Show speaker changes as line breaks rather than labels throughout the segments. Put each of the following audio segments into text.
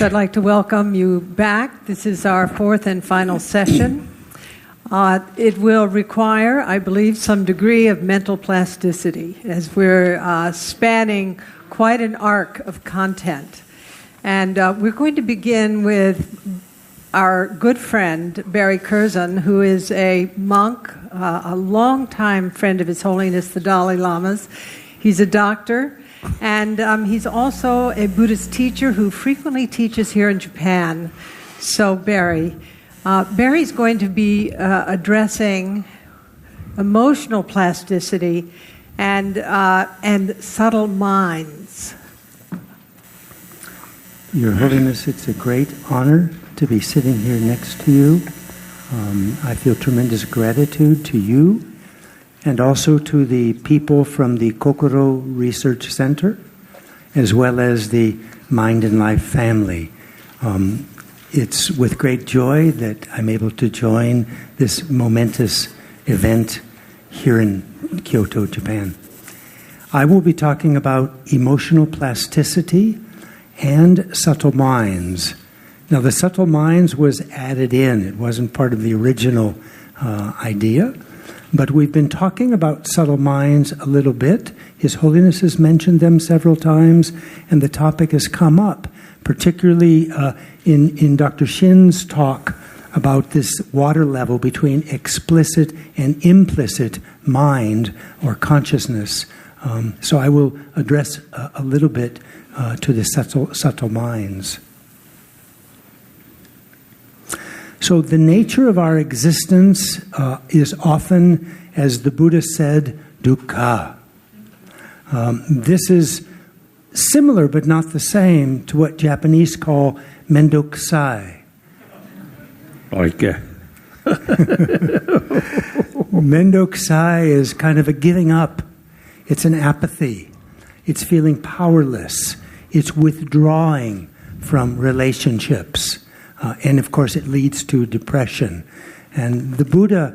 I'd like to welcome you back. This is our fourth and final session. It will require, I believe, some degree of mental plasticity as we're spanning quite an arc of content. And we're going to begin with our good friend, Barry Kerzin, who is a monk, a longtime friend of His Holiness the Dalai Lama's. He's a doctor, and he's also a Buddhist teacher who frequently teaches here in Japan. So Barry's going to be addressing emotional plasticity and subtle minds.
Your Holiness, it's a great honor to be sitting here next to you. I feel tremendous gratitude to you and also to the people from the Kokoro Research Center, as well as the Mind and Life family. It's with great joy that I'm able to join this momentous event here in Kyoto, Japan. I will be talking about emotional plasticity and subtle minds. Now, the subtle minds was added in. It wasn't part of the original idea. But we've been talking about subtle minds a little bit. His Holiness has mentioned them several times, and the topic has come up, particularly in Dr. Shin's talk about this water level between explicit and implicit mind or consciousness. So I will address a little bit to the subtle minds. So the nature of our existence is often, as the Buddha said, dukkha. This is similar but not the same to what Japanese call mendokusai. Mendokusai is kind of a giving up. It's an apathy. It's feeling powerless. It's withdrawing from relationships. And of course, it leads to depression. And the Buddha,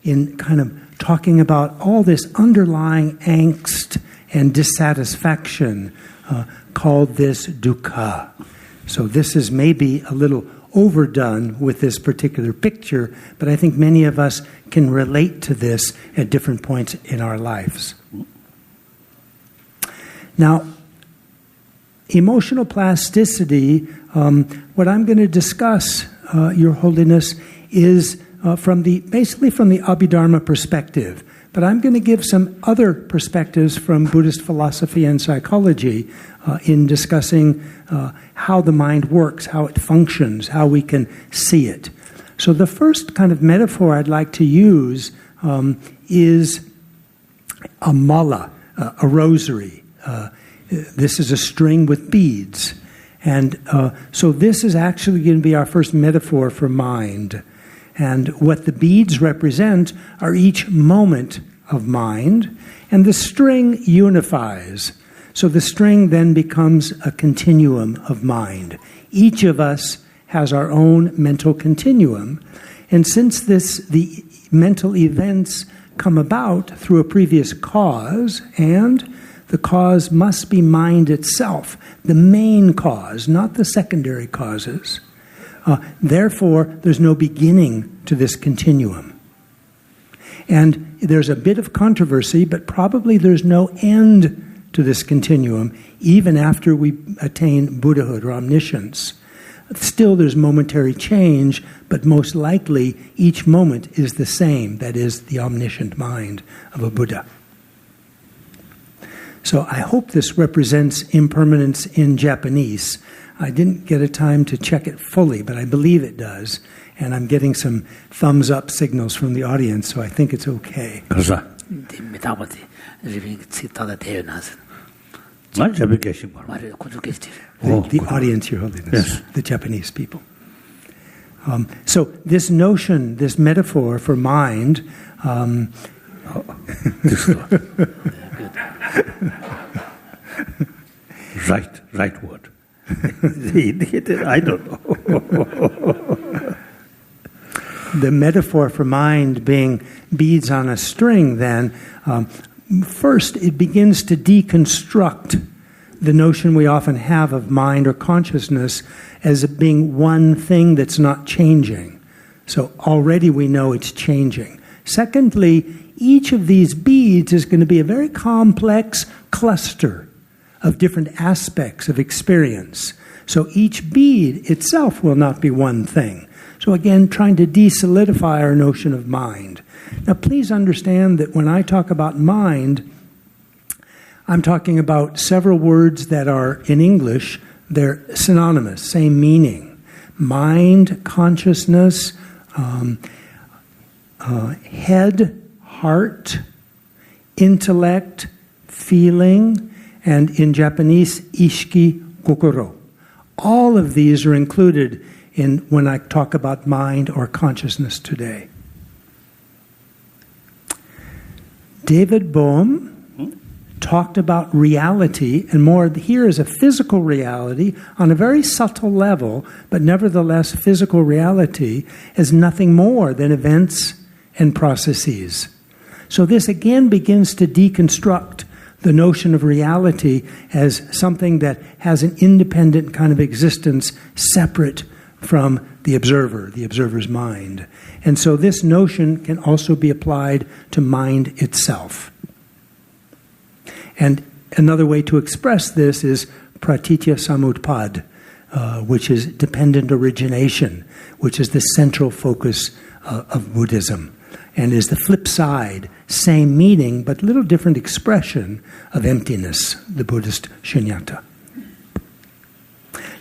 in kind of talking about all this underlying angst and dissatisfaction, called this dukkha. So this is maybe a little overdone with this particular picture, but I think many of us can relate to this at different points in our lives. Now, emotional plasticity, what I'm going to discuss, Your Holiness, is basically from the Abhidharma perspective. But I'm going to give some other perspectives from Buddhist philosophy and psychology in discussing how the mind works, how it functions, how we can see it. So the first kind of metaphor I'd like to use is a mala, a rosary. This is a string with beads. And so this is actually going to be our first metaphor for mind. And what the beads represent are each moment of mind, and the string unifies. So the string then becomes a continuum of mind. Each of us has our own mental continuum. And since the mental events come about through a previous cause, and the cause must be mind itself, the main cause, not the secondary causes. Therefore, there's no beginning to this continuum. And there's a bit of controversy, but probably there's no end to this continuum, even after we attain Buddhahood or omniscience. Still, there's momentary change, but most likely each moment is the same, that is, the omniscient mind of a Buddha. So I hope this represents impermanence in Japanese. I didn't get a time to check it fully, but I believe it does. And I'm getting some thumbs up signals from the audience, so I think it's okay.
The
audience, Your Holiness,
yes.
The Japanese people. So this notion, this metaphor for mind...
Right word. I don't know.
The metaphor for mind being beads on a string, then, first it begins to deconstruct the notion we often have of mind or consciousness as being one thing that's not changing. So already we know it's changing. Secondly, each of these beads is going to be a very complex cluster of different aspects of experience. So each bead itself will not be one thing. So again, trying to de-solidify our notion of mind. Now please understand that when I talk about mind, I'm talking about several words that are, in English, they're synonymous, same meaning. Mind, consciousness, head, heart, intellect, feeling, and in Japanese, ishiki, kokoro. All of these are included in when I talk about mind or consciousness today. David Bohm talked about reality, and more here is a physical reality on a very subtle level, but nevertheless physical reality as nothing more than events and processes. So this again begins to deconstruct the notion of reality as something that has an independent kind of existence separate from the observer's mind. And so this notion can also be applied to mind itself. And another way to express this is pratitya samutpad, which is dependent origination, which is the central focus of Buddhism, and is the flip side, same meaning, but little different expression of emptiness, the Buddhist shunyata.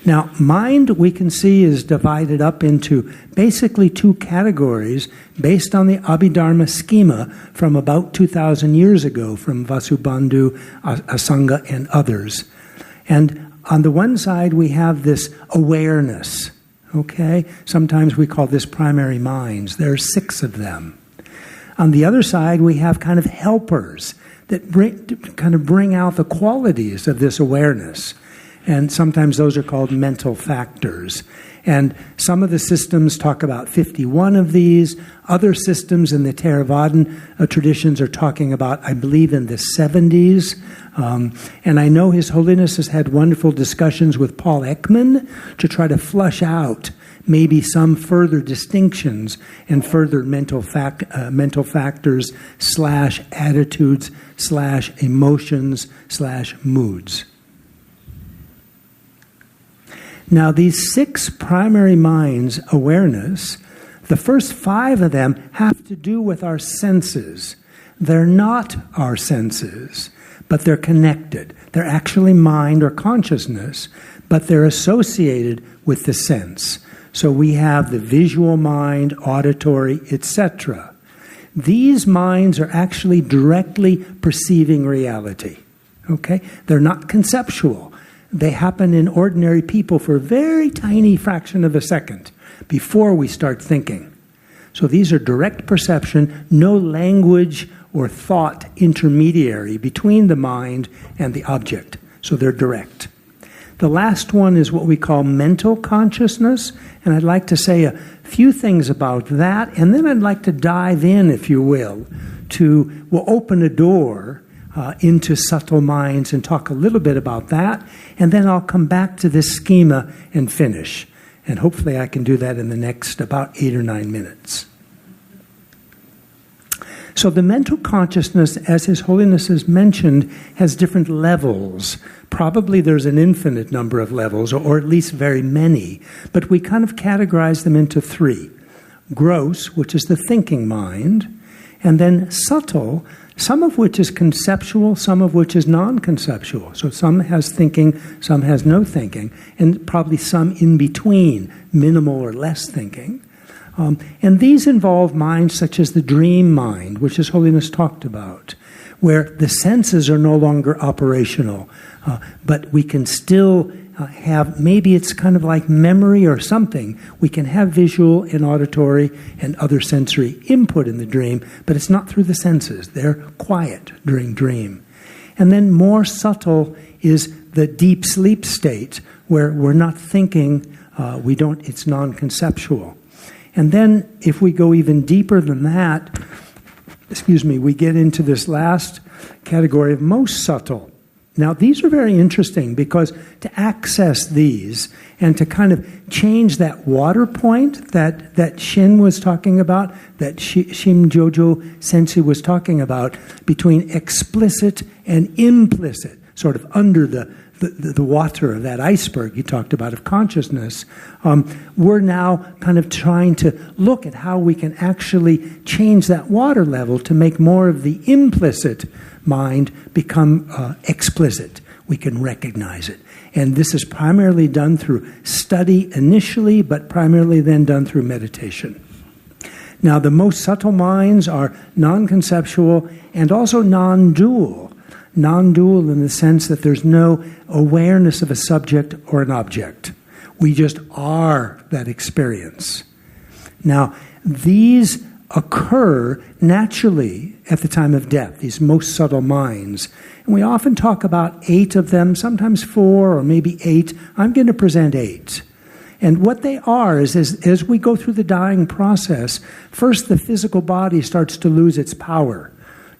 Now, mind, we can see, is divided up into basically two categories based on the Abhidharma schema from about 2,000 years ago, from Vasubandhu, Asanga, and others. And on the one side, we have this awareness, okay? Sometimes we call this primary minds. There are 6 of them. On the other side, we have kind of helpers that bring out the qualities of this awareness. And sometimes those are called mental factors. And some of the systems talk about 51 of these. Other systems in the Theravadan traditions are talking about, I believe, in the 70s. And I know His Holiness has had wonderful discussions with Paul Ekman to try to flush out maybe some further distinctions and further mental factors / attitudes / emotions / moods. Now, these 6 primary minds, awareness, the first 5 of them have to do with our senses. They're not our senses, but they're connected. They're actually mind or consciousness, but they're associated with the sense. So we have the visual mind, auditory, etc. These minds are actually directly perceiving reality. Okay? They're not conceptual. They happen in ordinary people for a very tiny fraction of a second before we start thinking. So these are direct perception, no language or thought intermediary between the mind and the object. So they're direct. The last one is what we call mental consciousness, and I'd like to say a few things about that, and then I'd like to dive in, if you will, we'll open a door into subtle minds and talk a little bit about that, and then I'll come back to this schema and finish. And hopefully I can do that in the next about 8 or 9 minutes. So the mental consciousness, as His Holiness has mentioned, has different levels. Probably there's an infinite number of levels, or at least very many, but we kind of categorize them into 3. Gross, which is the thinking mind, and then subtle, some of which is conceptual, some of which is non-conceptual. So some has thinking, some has no thinking, and probably some in between, minimal or less thinking. And these involve minds such as the dream mind, which His Holiness talked about, where the senses are no longer operational, but we can still have, maybe it's kind of like memory or something. We can have visual and auditory and other sensory input in the dream, but it's not through the senses. They're quiet during dream. And then more subtle is the deep sleep state, where we're not thinking, it's non-conceptual. And then if we go even deeper than that, we get into this last category of most subtle. Now, these are very interesting because to access these and to kind of change that water point that Shin was talking about, that Shim Jojo Sensei was talking about, between explicit and implicit, sort of under the water of that iceberg he talked about of consciousness, we're now kind of trying to look at how we can actually change that water level to make more of the implicit mind become explicit. We can recognize it. And this is primarily done through study initially, but primarily then done through meditation. Now, the most subtle minds are non-conceptual and also non-dual. Non-dual in the sense that there's no awareness of a subject or an object. We just are that experience. Now, these occur naturally at the time of death, these most subtle minds. And we often talk about 8 of them, sometimes 4 or maybe 8. I'm going to present 8. And what they are is as we go through the dying process, first the physical body starts to lose its power.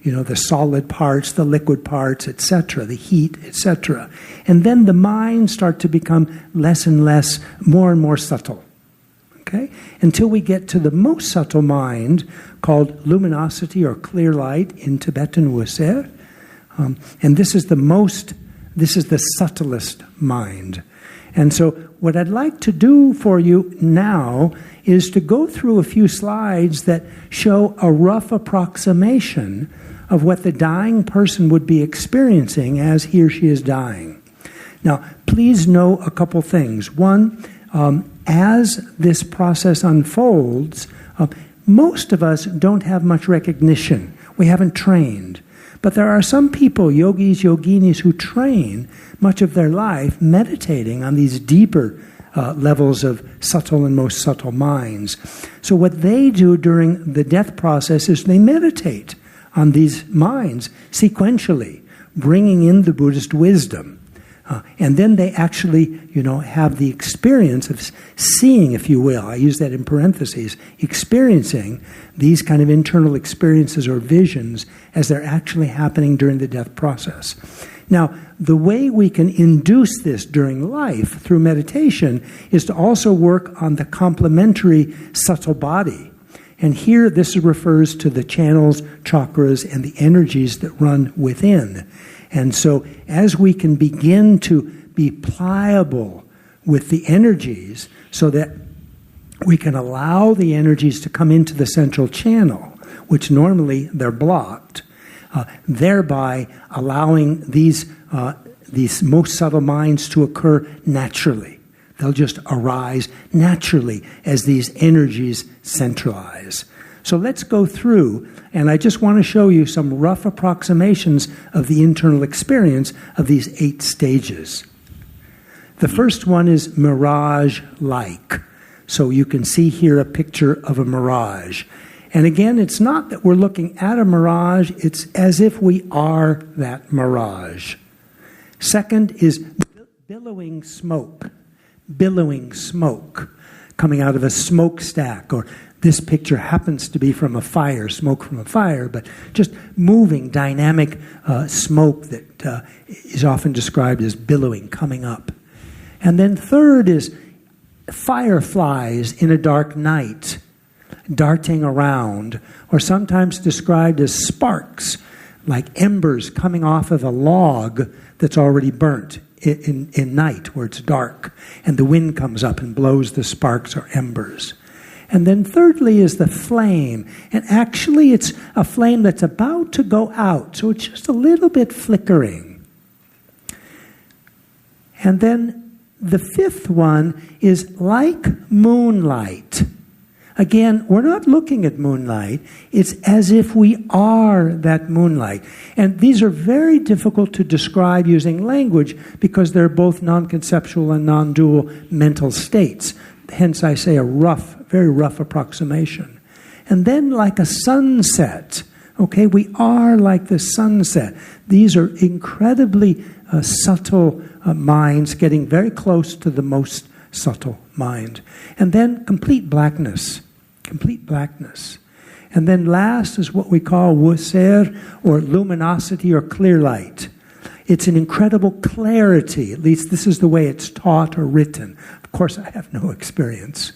The solid parts, the liquid parts, etc., the heat, etc. And then the minds start to become less and less, more and more subtle. Okay? Until we get to the most subtle mind called luminosity or clear light in Tibetan Wuser. And this is the subtlest mind. And so what I'd like to do for you now is to go through a few slides that show a rough approximation of what the dying person would be experiencing as he or she is dying. Now, please know a couple things. One, as this process unfolds, most of us don't have much recognition. We haven't trained. But there are some people, yogis, yoginis, who train much of their life meditating on these deeper levels of subtle and most subtle minds. So what they do during the death process is they meditate on these minds sequentially, bringing in the Buddhist wisdom. And then they actually, have the experience of seeing, if you will, I use that in parentheses, experiencing these kind of internal experiences or visions as they're actually happening during the death process. Now, the way we can induce this during life through meditation is to also work on the complementary subtle body. And here this refers to the channels, chakras, and the energies that run within. And so as we can begin to be pliable with the energies so that we can allow the energies to come into the central channel, which normally they're blocked, thereby allowing these most subtle minds to occur naturally. They'll just arise naturally as these energies centralize. So let's go through, and I just want to show you some rough approximations of the internal experience of these 8 stages. The first one is mirage-like. So you can see here a picture of a mirage. And again, it's not that we're looking at a mirage, it's as if we are that mirage. Second is billowing smoke. Billowing smoke coming out of a smokestack, or this picture happens to be from a fire, smoke from a fire, but just moving, dynamic smoke that is often described as billowing, coming up. And then third is fireflies in a dark night, darting around, or sometimes described as sparks, like embers coming off of a log that's already burnt in night, where it's dark, and the wind comes up and blows the sparks or embers. And then thirdly is the flame. And actually it's a flame that's about to go out, so it's just a little bit flickering. And then the fifth one is like moonlight. Again, we're not looking at moonlight. It's as if we are that moonlight. And these are very difficult to describe using language because they're both non-conceptual and non-dual mental states. Hence, I say a rough, very rough approximation. And then like a sunset. Okay, we are like the sunset. These are incredibly subtle minds getting very close to the most subtle mind. And then complete blackness. Complete blackness. And then last is what we call wuser, or luminosity or clear light. It's an incredible clarity. At least this is the way it's taught or written. Of course, I have no experience.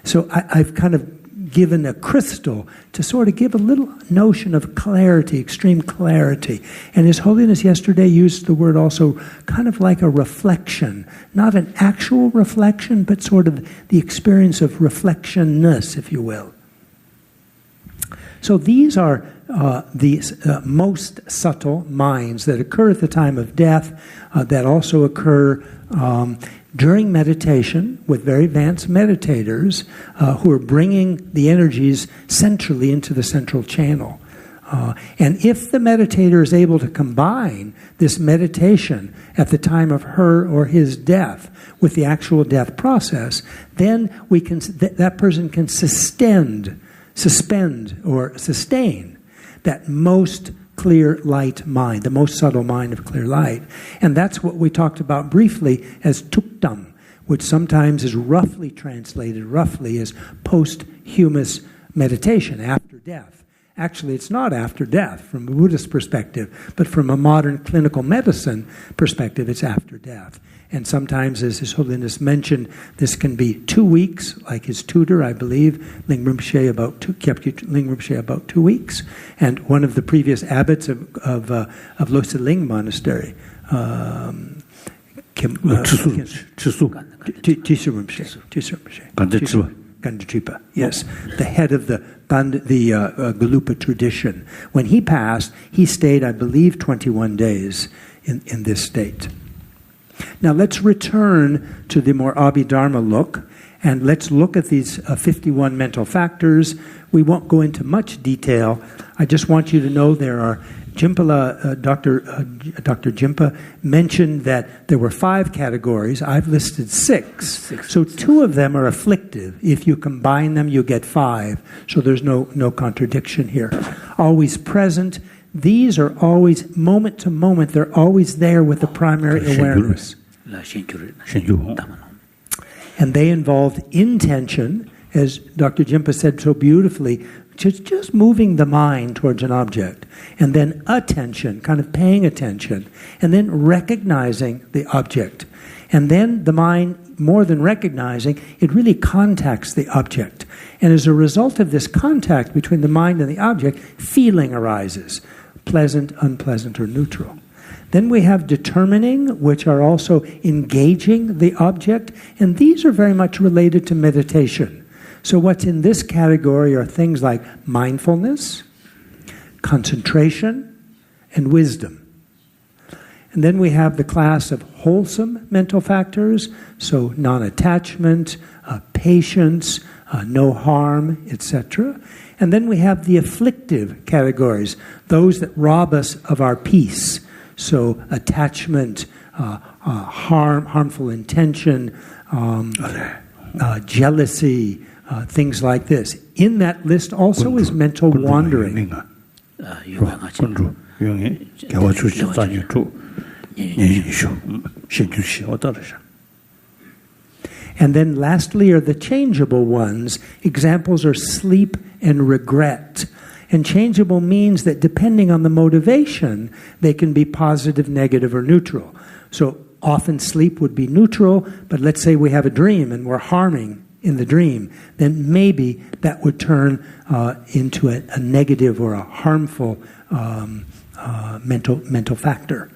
So I've kind of given a crystal to sort of give a little notion of clarity, extreme clarity. And His Holiness yesterday used the word also kind of like a reflection. Not an actual reflection, but sort of the experience of reflectionness, if you will. So these are the most subtle minds that occur at the time of death, that also occur during meditation with very advanced meditators who are bringing the energies centrally into the central channel. And if the meditator is able to combine this meditation at the time of her or his death with the actual death process, then we can that person can suspend or sustain that most clear light mind, the most subtle mind of clear light. And that's what we talked about briefly as tuktam, which sometimes is roughly translated as posthumous meditation, after death. Actually, it's not after death from a Buddhist perspective, but from a modern clinical medicine perspective, it's after death. And sometimes, as His Holiness mentioned, this can be 2 weeks, like his tutor, I believe, Ling Rinpoche about 2 weeks. And one of the previous abbots of Lhasa Ling Monastery, Gandatripa, yes, the head of the Galupa tradition. When he passed, he stayed, I believe, 21 days in this state. Now let's return to the more Abhidharma look, and let's look at these 51 mental factors. We won't go into much detail. I just want you to know there are Dr. Jimpa mentioned that there were 5 categories. I've listed 6. So 2 of them are afflictive. If you combine them, you get 5. So there's no contradiction here. Always present. These are always, moment to moment, they're always there with the primary awareness. And they involve intention, as Dr. Jimpa said so beautifully, just moving the mind towards an object. And then attention, kind of paying attention. And then recognizing the object. And then the mind, more than recognizing, it really contacts the object. And as a result of this contact between the mind and the object, feeling arises. Pleasant, unpleasant, or neutral. Then we have determining, which are also engaging the object, and these are very much related to meditation. So what's in this category are things like mindfulness, concentration, and wisdom. And then we have the class of wholesome mental factors, so non-attachment, patience, no harm, etc. And then we have the afflictive categories, those that rob us of our peace. So attachment, harmful intention, jealousy, things like this. In that list also is mental wandering. And then lastly are the changeable ones. Examples are sleep and regret. And changeable means that depending on the motivation, they can be positive, negative, or neutral. So often sleep would be neutral, but let's say we have a dream and we're harming in the dream, then maybe that would turn into a negative or a harmful mental factor.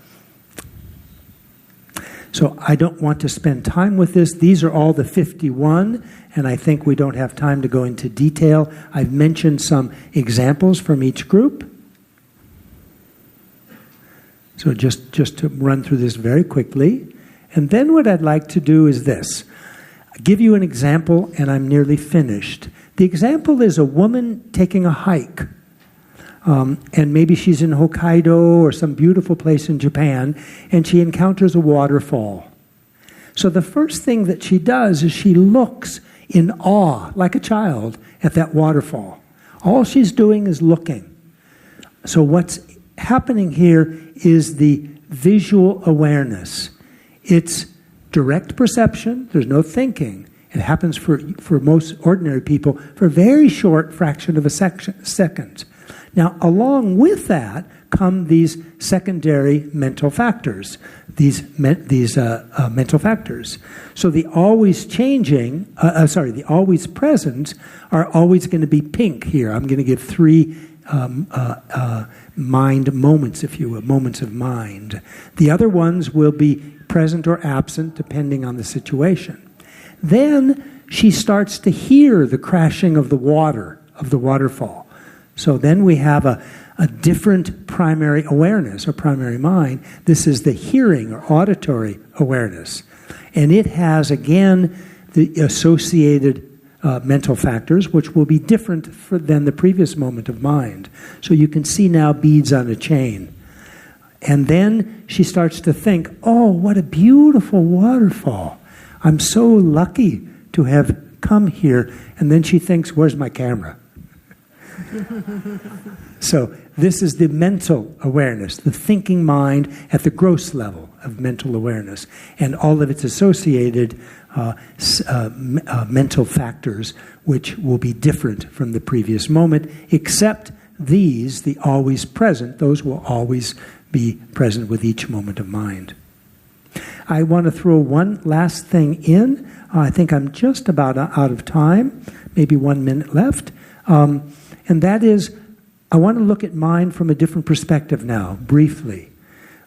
So I don't want to spend time with this. These are all the 51, and I think we don't have time to go into detail. I've mentioned some examples from each group. So just to run through this very quickly. And then what I'd like to do is this. I'll give you an example, and I'm nearly finished. The example is a woman taking a hike. And maybe she's in Hokkaido or some beautiful place in Japan, and she encounters a waterfall. So the first thing that she does is she looks in awe, like a child, at that waterfall. All she's doing is looking. So what's happening here is the visual awareness. It's direct perception. There's no thinking. It happens for most ordinary people for a very short fraction of a second. Now, along with that come these secondary mental factors, these mental factors. So the always changing, the always present are always going to be pink here. I'm going to give 3 mind moments, if you will, moments of mind. The other ones will be present or absent, depending on the situation. Then she starts to hear the crashing of the water, of the waterfall. So then we have a different primary awareness or primary mind. This is the hearing or auditory awareness. And it has, again, the associated mental factors, which will be different than the previous moment of mind. So you can see now beads on a chain. And then she starts to think, oh, what a beautiful waterfall. I'm so lucky to have come here. And then she thinks, where's my camera? So this is the mental awareness, the thinking mind at the gross level of mental awareness, and all of its associated mental factors, which will be different from the previous moment, except these, the always present, those will always be present with each moment of mind. I want to throw one last thing in. I think I'm just about out of time, maybe 1 minute left. And that is, I want to look at mind from a different perspective now, briefly.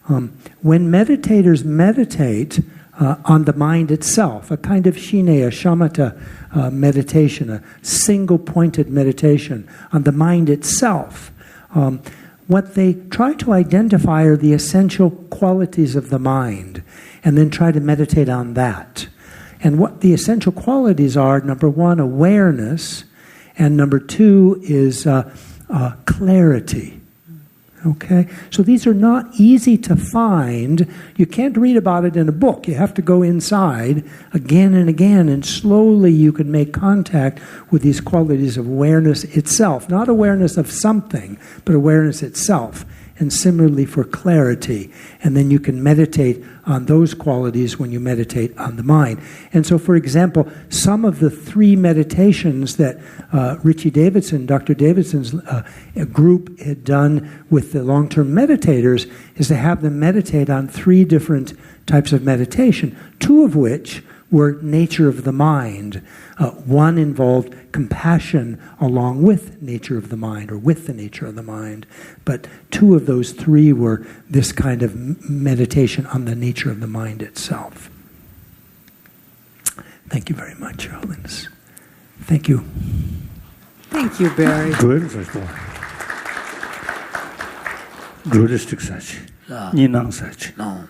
When meditators meditate on the mind itself, a kind of shineya, shamatha meditation, a single-pointed meditation on the mind itself, what they try to identify are the essential qualities of the mind, and then try to meditate on that. And what the essential qualities are, number 1, awareness, and number 2 is clarity. Okay? So these are not easy to find. You can't read about it in a book. You have to go inside again and again, and slowly you can make contact with these qualities of awareness itself. Not awareness of something, but awareness itself. And similarly for clarity. And then you can meditate on those qualities when you meditate on the mind. And so, for example, some of the 3 meditations that Dr. Davidson's group had done with the long-term meditators is to have them meditate on 3 different types of meditation, 2 of which were nature of the mind. One involved compassion along with nature of the mind, or with the nature of the mind. But 2 of those 3 were this kind of meditation on the nature of the mind itself. Thank you very much, Your Holiness. Thank you.
Thank you, Barry.
Dualistic such. Ninang such. No.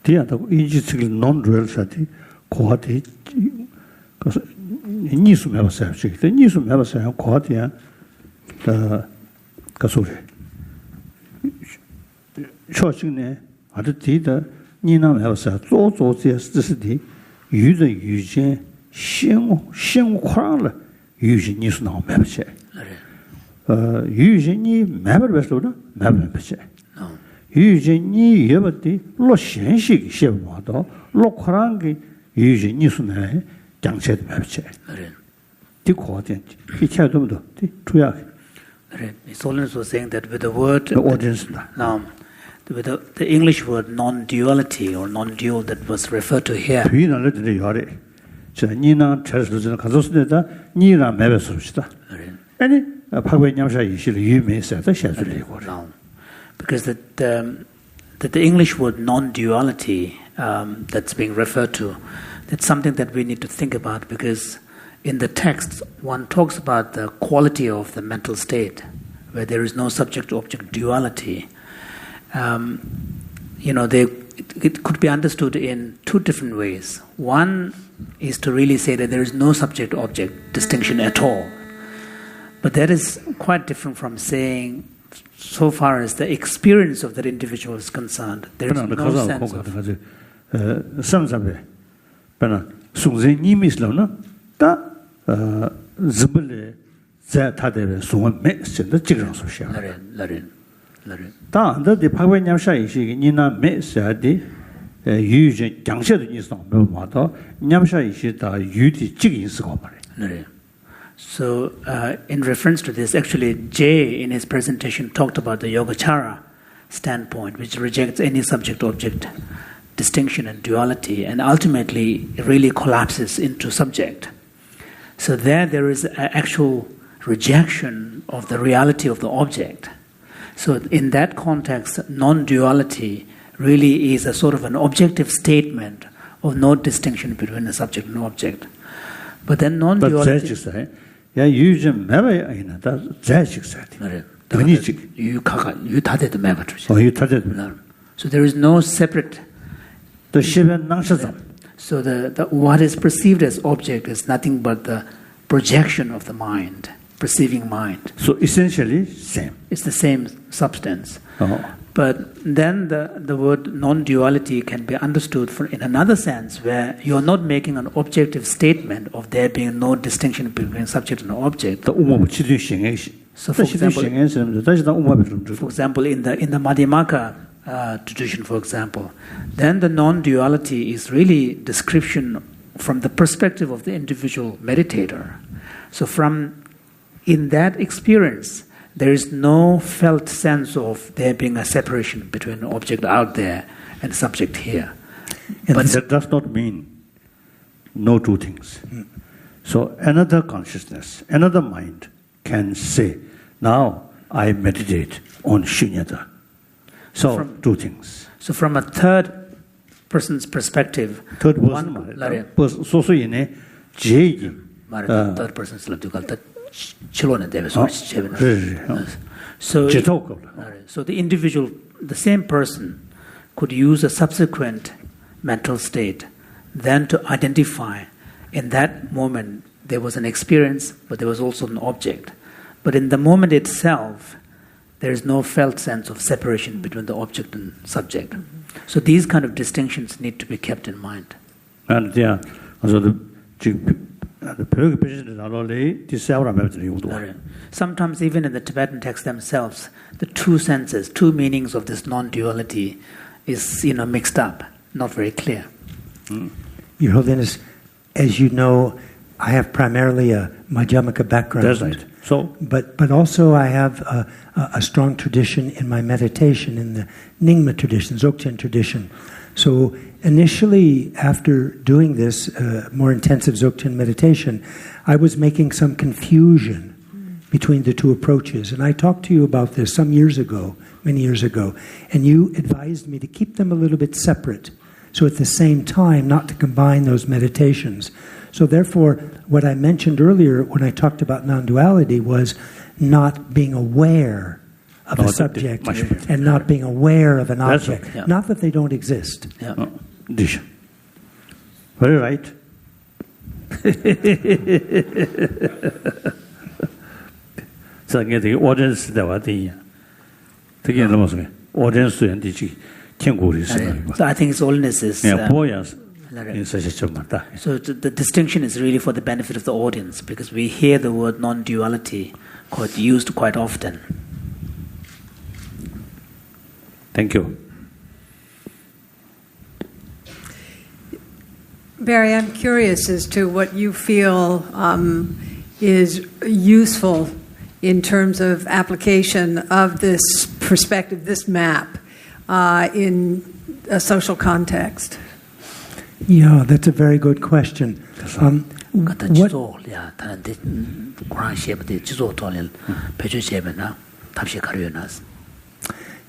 The other non-dual such. Quality. Because Nisum have a subject. The Nisum have a subject. Quality. The Kasuri. Churching other theatre. Ninam have a subject. Also, this is the Yujian Xing Kuala. Yujian Nisum membership. Usually, membership. Membership. Usually, you have the Loshenshik Shevado, Lokarangi, usually Nisuna, Jangshed membership. The quadrant, he tried to do the
Holiness was saying that with the word,
the audience
now, with the English word non-duality or non-dual that was referred to here.
Nina tells us in Kazosneta, Nina Mevesupsta. Any
because the English word non-duality that's being referred to, that's something that we need to think about, because in the text one talks about the quality of the mental state where there is no subject-object duality. It could be understood in 2 different ways. One is to really say that there is no subject-object distinction at all. But that is quite different from saying, so far as the experience of that individual is concerned, there is no sense of... So, in reference to this, actually, Jay in his presentation talked about the Yogacara standpoint, which rejects any subject-object distinction and duality, and ultimately it really collapses into subject. So there is an actual rejection of the reality of the object. So in that context, non-duality really is a sort of an objective statement of no distinction between a subject and object. But then non-duality...
야 유전 매매 아니나 다 자식사야. 근이직
유타데도 매가 주죠.
유타데.
So there is no separate.
또 시변 낭사점.
So the what is perceived as object is nothing but the projection of the mind, perceiving mind.
So essentially same.
It's the same substance. But then the word non-duality can be understood in another sense, where you are not making an objective statement of there being no distinction between subject and object. So, for example, in the Madhyamaka tradition, for example, then the non-duality is really description from the perspective of the individual meditator. So, in that experience, there is no felt sense of there being a separation between an object out there and subject here.
But that does not mean no two things. So another consciousness, another mind can say, now I meditate on shunyata. So two things.
So from a third person's perspective,
third person,
third person's so the individual, the same person, could use a subsequent mental state then to identify in that moment there was an experience, but there was also an object. But in the moment itself, there is no felt sense of separation between the object and subject. So these kind of distinctions need to be kept in mind.
And
sometimes even in the Tibetan texts themselves, the two senses, two meanings of this non-duality is mixed up, not very clear.
Your Holiness, as you know, I have primarily a Madhyamaka background.
That's right. So,
but also I have a strong tradition in my meditation in the Nyingma tradition, Dzogchen tradition. So initially, after doing this more intensive Dzogchen meditation, I was making some confusion between the two approaches. And I talked to you about this some years ago, many years ago, and you advised me to keep them a little bit separate. So at the same time, not to combine those meditations. So therefore, what I mentioned earlier when I talked about non-duality was not being aware of a subject and not being aware of an object.
Right, yeah.
Not that they don't exist.
Yeah.
Very right. So audience
So I think His Holiness is... So the distinction is really for the benefit of the audience, because we hear the word non-duality used quite often.
Thank you.
Barry, I'm curious as to what you feel is useful in terms of application of this perspective, this map, in a social context.
Yeah, that's a very good question.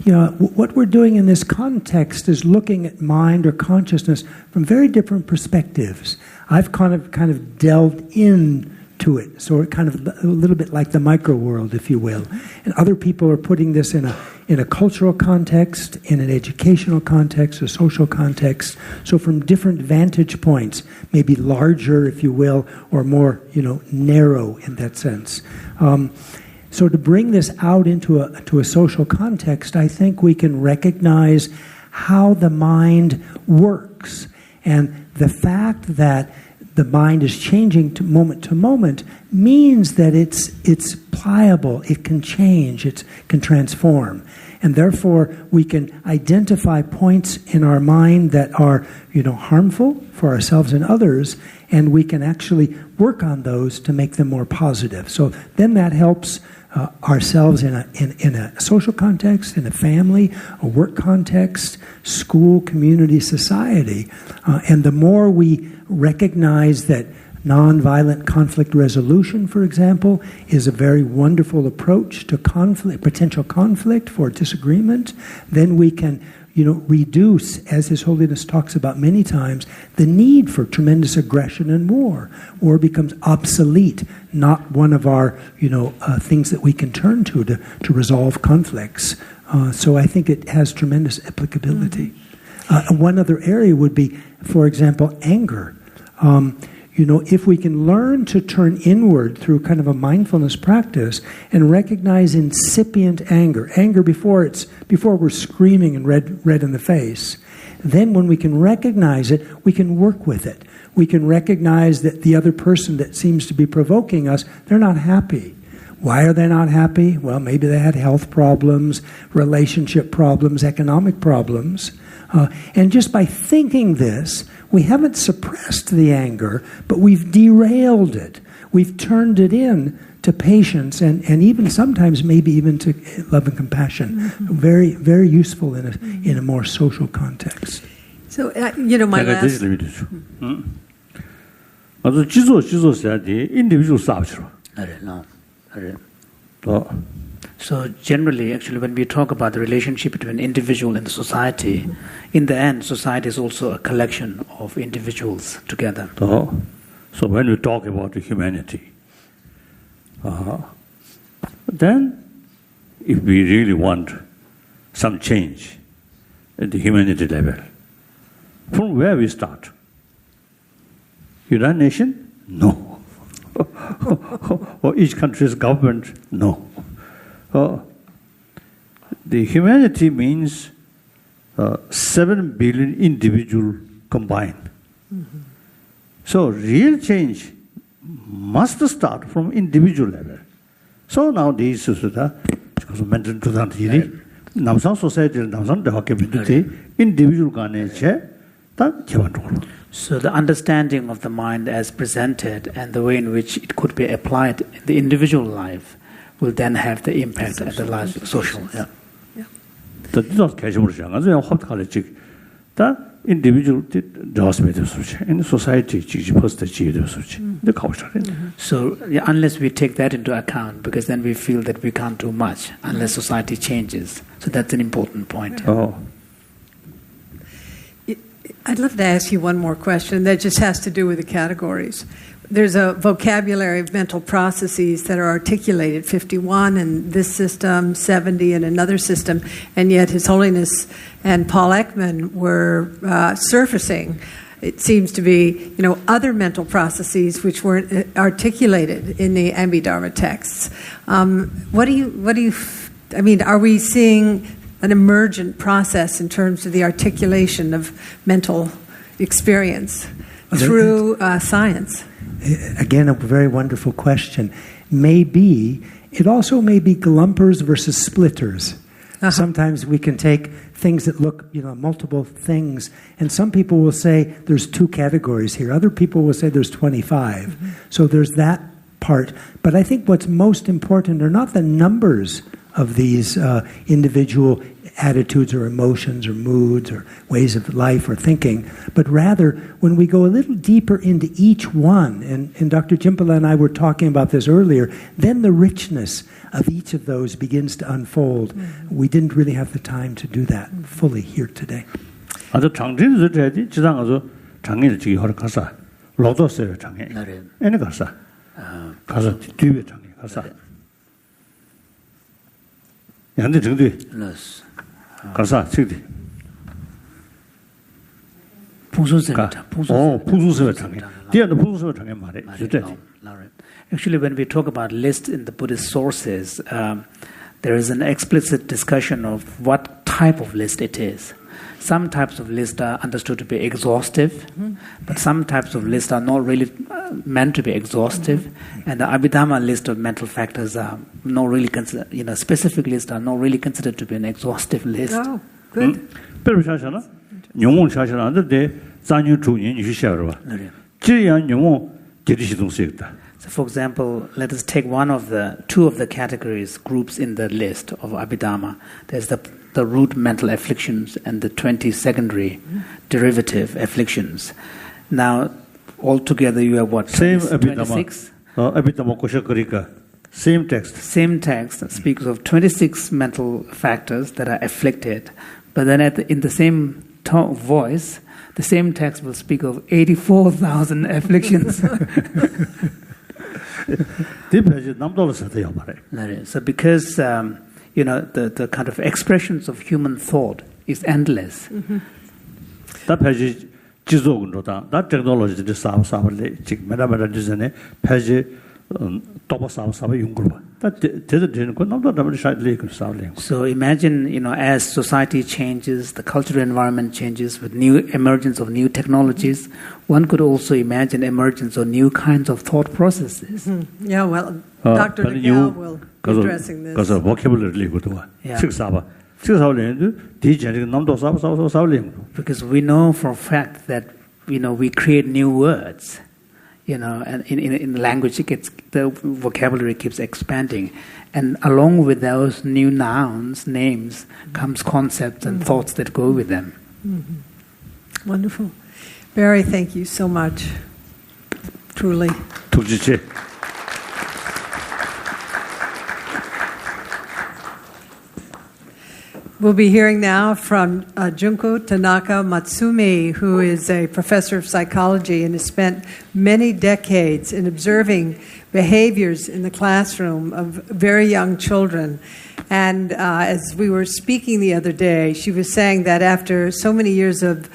What we're doing in this context is looking at mind or consciousness from very different perspectives. I've kind of delved into it, so it kind of a little bit like the micro world, if you will. And other people are putting this in a cultural context, in an educational context, a social context. So from different vantage points, maybe larger, if you will, or more, narrow in that sense. So to bring this out into a social context, I think we can recognize how the mind works, and the fact that the mind is changing to moment means that it's pliable, it can change, it can transform. And therefore, we can identify points in our mind that are, harmful for ourselves and others, and we can actually work on those to make them more positive. So then that helps ourselves in a social context, in a family, a work context, school, community, society. And the more we recognize that nonviolent conflict resolution, for example, is a very wonderful approach to conflict, potential conflict for disagreement, then we can reduce, as His Holiness talks about many times, the need for tremendous aggression and war. War becomes obsolete, not one of our, things that we can turn to resolve conflicts. So I think it has tremendous applicability. One other area would be, for example, anger. If we can learn to turn inward through kind of a mindfulness practice and recognize incipient anger before we're screaming and red in the face, then when we can recognize it, we can work with it. We can recognize that the other person that seems to be provoking us, they're not happy. Why are they not happy? Well, maybe they had health problems, relationship problems, economic problems. And just by thinking this, we haven't suppressed the anger, but we've derailed it. We've turned it in to patience and even sometimes maybe even to love and compassion. Mm-hmm. Very, very useful in a more social context.
So, my last...
So generally, actually, when we talk about the relationship between individual and the society, in the end, society is also a collection of individuals together.
So when we talk about humanity, then if we really want some change at the humanity level, from where we start? United Nations? No. Or each country's government? No. The humanity means 7 billion individuals combined. Mm-hmm. So real change must start from individual level. So nowadays, because mental Namsan society, Namsan community, individual
So the understanding of the mind as presented and the way in which it could be applied in the individual life will then have the impact at the large social. Yeah.
The individual in society.
So unless we take that into account, because then we feel that we can't do much unless society changes. So that's an important point.
I'd love to ask you one more question that just has to do with the categories. There's a vocabulary of mental processes that are articulated, 51 in this system, 70 in another system, and yet His Holiness and Paul Ekman were surfacing, it seems to be, other mental processes which weren't articulated in the Abhidharma texts. Are we seeing an emergent process in terms of the articulation of mental experience through science?
Again, a very wonderful question. It also may be glumpers versus splitters. Uh-huh. Sometimes we can take things that look, multiple things, and some people will say there's 2 categories here. Other people will say there's 25. Mm-hmm. So there's that part. But I think what's most important are not the numbers of these individual attitudes or emotions or moods or ways of life or thinking, but rather when we go a little deeper into each one, and Dr. Jimpala and I were talking about this earlier, then the richness of each of those begins to unfold. Mm-hmm. We didn't really have the time to do that fully here today.
Actually, when we talk about lists in the Buddhist sources, there is an explicit discussion of what type of list it is. Some types of lists are understood to be exhaustive, but some types of lists are not really meant to be exhaustive. And the Abhidharma list of mental factors are not really considered, specific lists are not really considered to be an exhaustive list.
Oh, good.
지양 용어 제리시동스였다.
So, for example, let us take two of the categories, groups in the list of Abhidharma. There's the root mental afflictions and the 20 secondary derivative afflictions. Now, altogether you have what?
Same
26?
Abhidharma Koshakarika. Same text.
Same text speaks of 26 mental factors that are afflicted. But then in the same voice, the same text will speak of 84,000 afflictions. So because, the kind of expressions of human thought is endless.
That technology
So imagine, as society changes, the cultural environment changes with new emergence of new technologies, one could also imagine emergence of new kinds of thought processes.
Yeah, well, Dr. Nagel will be addressing this.
Because vocabulary
Because we know for a fact that, we create new words. And in language, the vocabulary keeps expanding. And along with those new nouns, names, comes concepts and thoughts that go with them.
Mm-hmm. Wonderful. Barry, thank you so much. Truly. We'll be hearing now from Junko Tanaka Matsumi, who is a professor of psychology and has spent many decades in observing behaviors in the classroom of very young children. And as we were speaking the other day, she was saying that after so many years of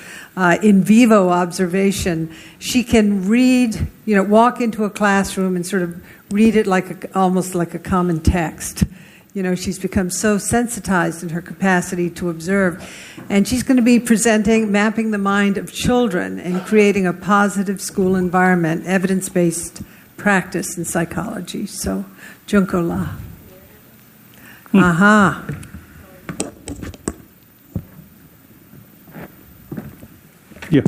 in vivo observation, she can read, walk into a classroom and sort of read it almost like a common text. She's become so sensitized in her capacity to observe. And she's going to be presenting Mapping the Mind of Children and Creating a Positive School Environment, Evidence-Based Practice in Psychology. So, Junko La. Aha.
Yeah.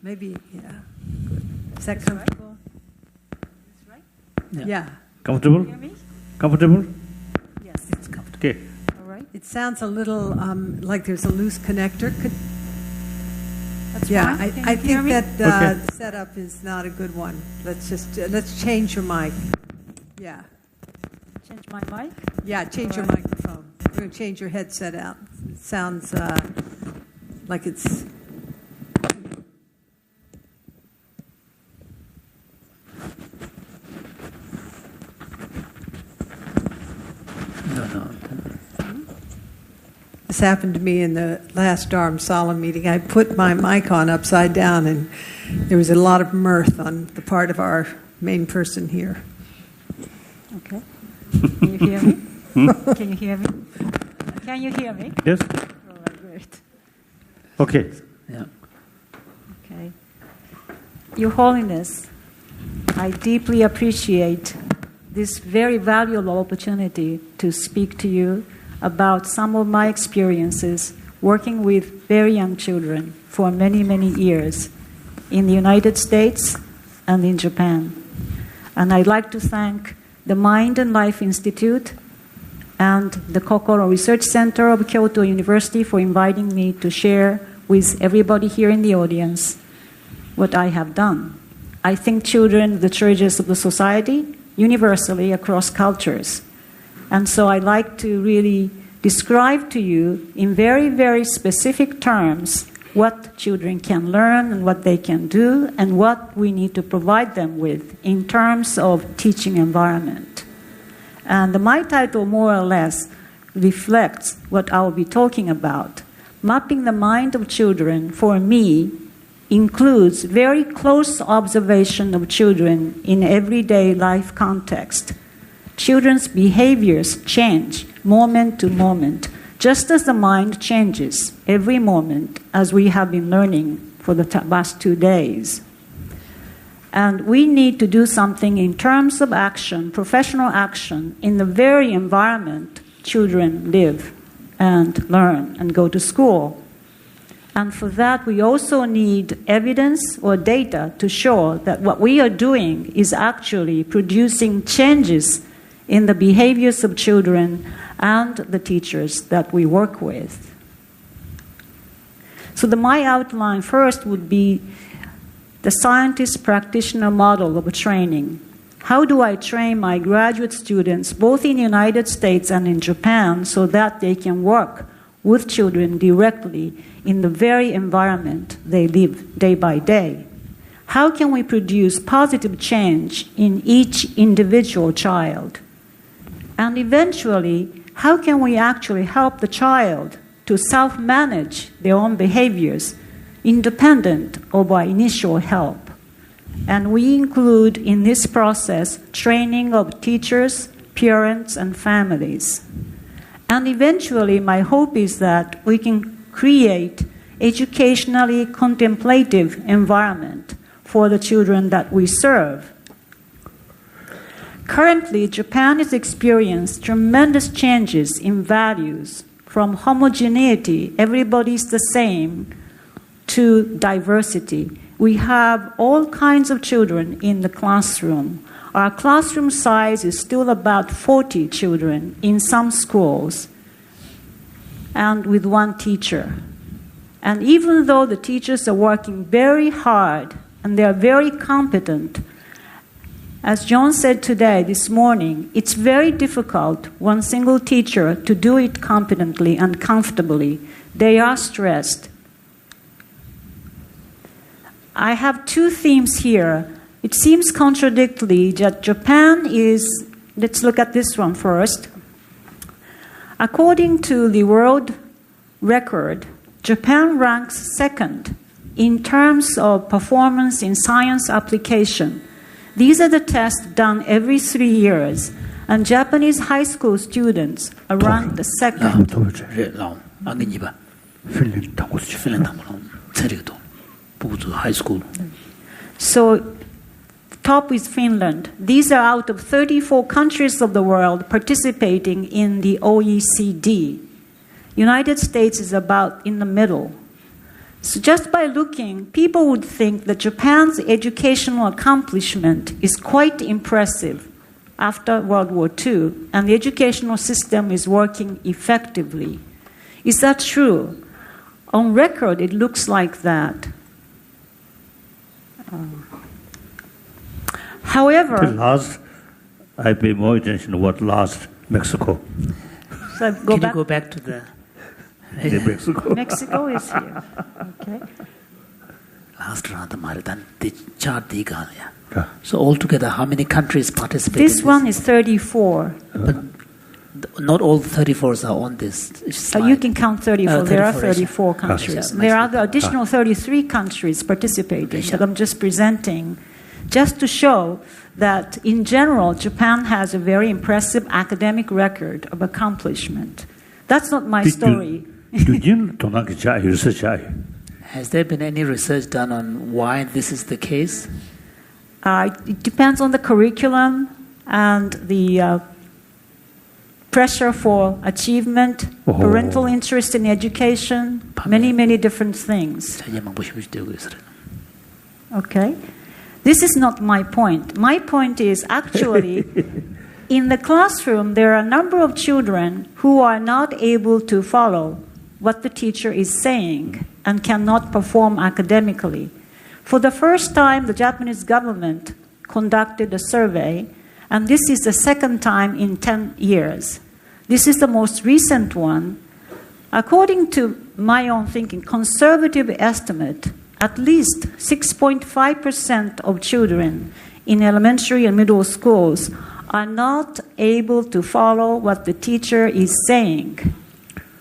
Maybe, yeah. Good. Is that comfortable?
That's right?
Yeah.
Comfortable?
Hear me?
Comfortable?
Yes.
It's comfortable.
Okay.
All right.
It sounds a little like there's a loose connector.
That's
Yeah,
fine. Can
I
you hear
think
me?
that the
Okay.
setup is not a good one. Let's change your mic. Yeah.
Change my mic.
Yeah, change your
All right.
microphone. We're going to change your headset out. It sounds like it's...
No.
This happened to me in the last Dharamsala meeting. I put my mic on upside down, and there was a lot of mirth on the part of our main person here.
Okay. Can you hear me? Can you hear me? Can you hear me?
Yes?
All right, great.
Okay.
Yeah.
Okay. Your Holiness, I deeply appreciate this very valuable opportunity to speak to you about some of my experiences working with very young children for many, many years in the United States and in Japan. And I'd like to thank the Mind and Life Institute and the Kokoro Research Center of Kyoto University for inviting me to share with everybody here in the audience what I have done. I think children are the treasures of the society, universally across cultures. And so I'd like to really describe to you in very, very specific terms what children can learn and what they can do and what we need to provide them with in terms of teaching environment. And my title more or less reflects what I'll be talking about. Mapping the mind of children, for me, includes very close observation of children in everyday life context. Children's behaviors change moment to moment, just as the mind changes every moment, as we have been learning for the past 2 days. And we need to do something in terms of action, professional action, in the very environment children live and learn and go to school. And for that, we also need evidence or data to show that what we are doing is actually producing changes in the behaviors of children and the teachers that we work with. So my outline first would be the scientist-practitioner model of training. How do I train my graduate students, both in the United States and in Japan, so that they can work with children directly in the very environment they live day by day? How can we produce positive change in each individual child? And eventually, how can we actually help the child to self-manage their own behaviors, independent of our initial help? And we include in this process training of teachers, parents, and families. And eventually, my hope is that we can create educationally contemplative environment for the children that we serve. Currently, Japan has experienced tremendous changes in values, from homogeneity, everybody's the same, to diversity. We have all kinds of children in the classroom. Our classroom size is still about 40 children in some schools, and with one teacher. And even though the teachers are working very hard and they are very competent, as John said today, this morning, it's very difficult, one single teacher, to do it competently and comfortably. They are stressed. I have two themes here. It seems contradictory that Japan is, let's look at this one first. According to the world record, Japan ranks second in terms of performance in science application. These are the tests done every 3 years, and Japanese high school students are ranked the second.
High school.
So, top is Finland. These are out of 34 countries of the world participating in the OECD. United States is about in the middle. So just by looking, people would think that Japan's educational accomplishment is quite impressive after World War II, and the educational system is working effectively. Is that true? On record, it looks like that. However,
I pay more attention to what last Mexico.
So
Can you go back to the
Mexico?
Mexico is here. Okay.
last round? The chart. So altogether, how many countries participate?
This one is 34.
But not all 34s are on this slide.
You can count 34. There are 34
Yeah.
countries.
Yeah.
There are the additional 33 countries participating that I'm just presenting, just to show that in general, Japan has a very impressive academic record of accomplishment. That's not my story.
Has there been any research done on why this is the case?
It depends on the curriculum and the pressure for achievement, parental interest in education, many different things. Okay? This is not my point. My point is actually, in the classroom, there are a number of children who are not able to follow what the teacher is saying and cannot perform academically. For the first time, the Japanese government conducted a survey, and this is the second time in 10 years. This is the most recent one. According to my own thinking, conservative estimate, at least 6.5% of children in elementary and middle schools are not able to follow what the teacher is saying.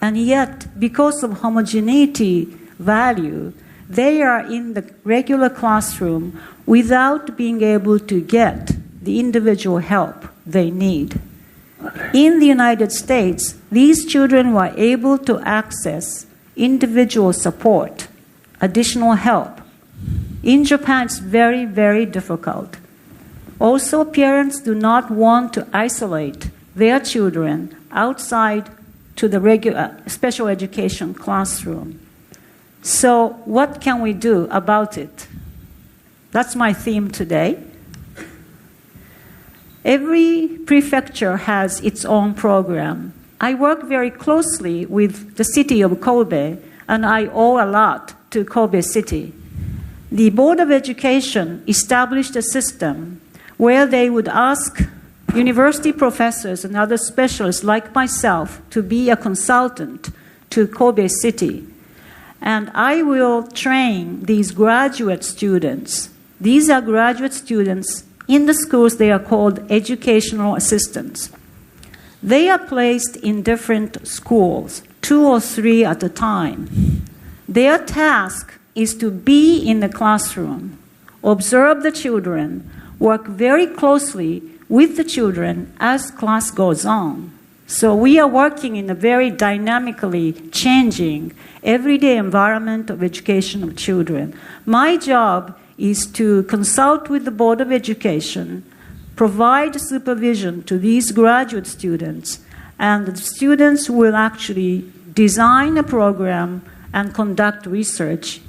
And yet, because of homogeneity value, they are in the regular classroom without being able to get the individual help they need. In the United States, these children were able to access individual support, additional help, In Japan, it's very, very difficult. Also, parents do not want to isolate their children outside to the regular special education classroom. So what can we do about it? That's my theme today. Every prefecture has its own program. I work very closely with the city of Kobe, and I owe a lot to Kobe City. The Board of Education established a system where they would ask university professors and other specialists like myself to be a consultant to Kobe City. And I will train these graduate students. These are graduate students. In the schools, they are called educational assistants. They are placed in different schools, 2 or 3 at a time. Their task is to be in the classroom, observe the children, work very closely with the children as class goes on. So we are working in a very dynamically changing everyday environment of education of children. My job is to consult with the Board of Education, provide supervision to these graduate students, and the students will actually design a program and conduct research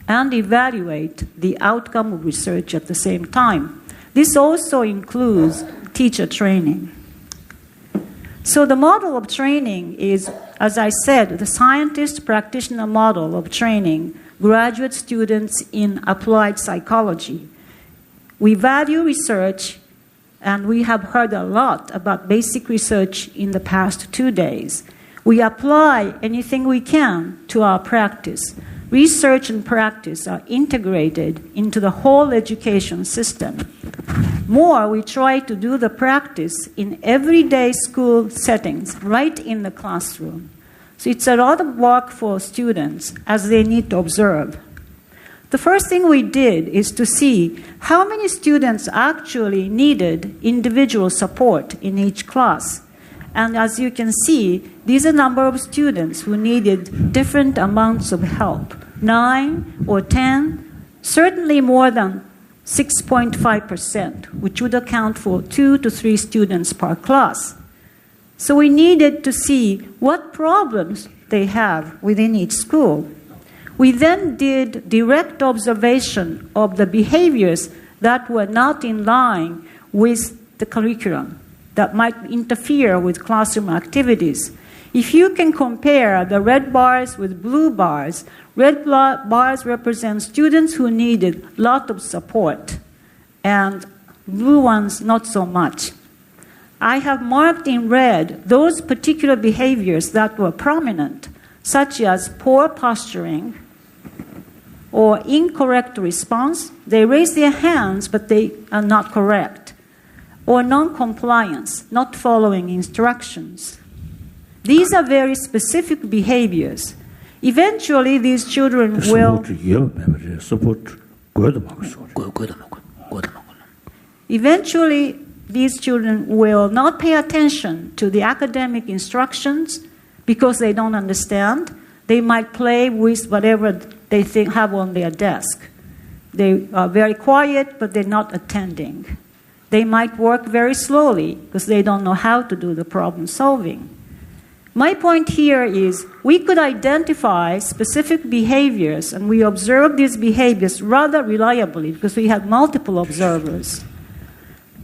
and evaluate the outcome of research at the same time. This also includes teacher training. So the model of training is, as I said, the scientist practitioner model of training graduate students in applied psychology. We value research, and we have heard a lot about basic research in the past 2 days. We apply anything we can to our practice. Research and practice are integrated into the whole education system. More, we try to do the practice in everyday school settings, right in the classroom. So it's a lot of work for students as they need to observe. The first thing we did is to see how many students actually needed individual support in each class. And as you can see, these are the number of students who needed different amounts of help, 9 or 10, certainly more than 6.5%, which would account for 2 to 3 students per class. So we needed to see what problems they have within each school. We then did direct observation of the behaviors that were not in line with the curriculum, that might interfere with classroom activities. If you can compare the red bars with blue bars, red bars represent students who needed a lot of support, and blue ones not so much. I have marked in red those particular behaviors that were prominent, such as poor posturing or incorrect response. They raise their hands, but they are not correct. Or non-compliance, not following instructions. These are very specific behaviors. Eventually, these children will... Eventually, these children will not pay attention to the academic instructions because they don't understand. They might play with whatever they think have on their desk. They are very quiet, but they're not attending. They might work very slowly because they don't know how to do the problem solving. My point here is we could identify specific behaviors, and we observe these behaviors rather reliably because we have multiple observers.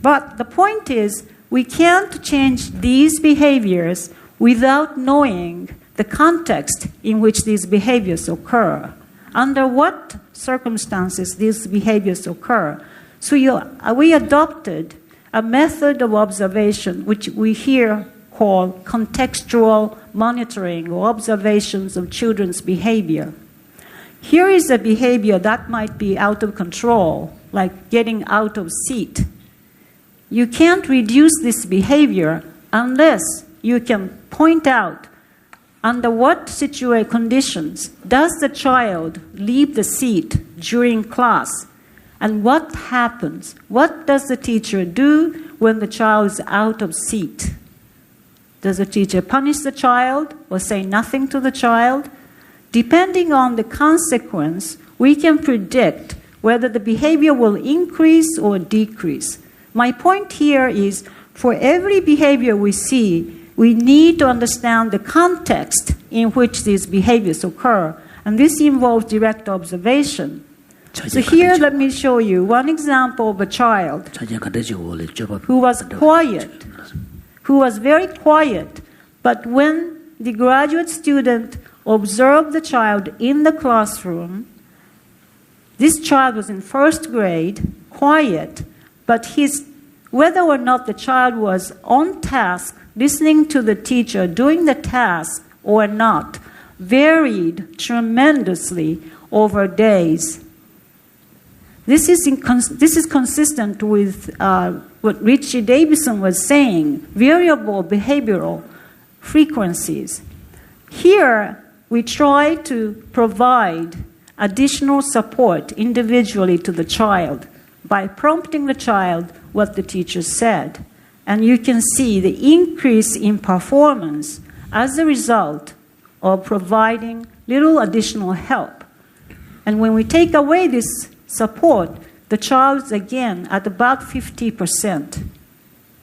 But the point is we can't change these behaviors without knowing the context in which these behaviors occur, under what circumstances these behaviors occur. So we adopted a method of observation which we here call contextual monitoring or observations of children's behavior. Here is a behavior that might be out of control, like getting out of seat. You can't reduce this behavior unless you can point out under what conditions does the child leave the seat during class, and what happens? What does the teacher do when the child is out of seat? Does the teacher punish the child or say nothing to the child? Depending on the consequence, we can predict whether the behavior will increase or decrease. My point here is, for every behavior we see, we need to understand the context in which these behaviors occur, and this involves direct observation. So here, let me show you one example of a child who was quiet, who was very quiet, but when the graduate student observed the child in the classroom, this child was in first grade, quiet, but whether or not the child was on task, listening to the teacher, doing the task or not, varied tremendously over days. This is consistent with what Richie Davidson was saying, variable behavioral frequencies. Here, we try to provide additional support individually to the child by prompting the child what the teacher said. And you can see the increase in performance as a result of providing little additional help. And when we take away this support, the child is again at about 50%.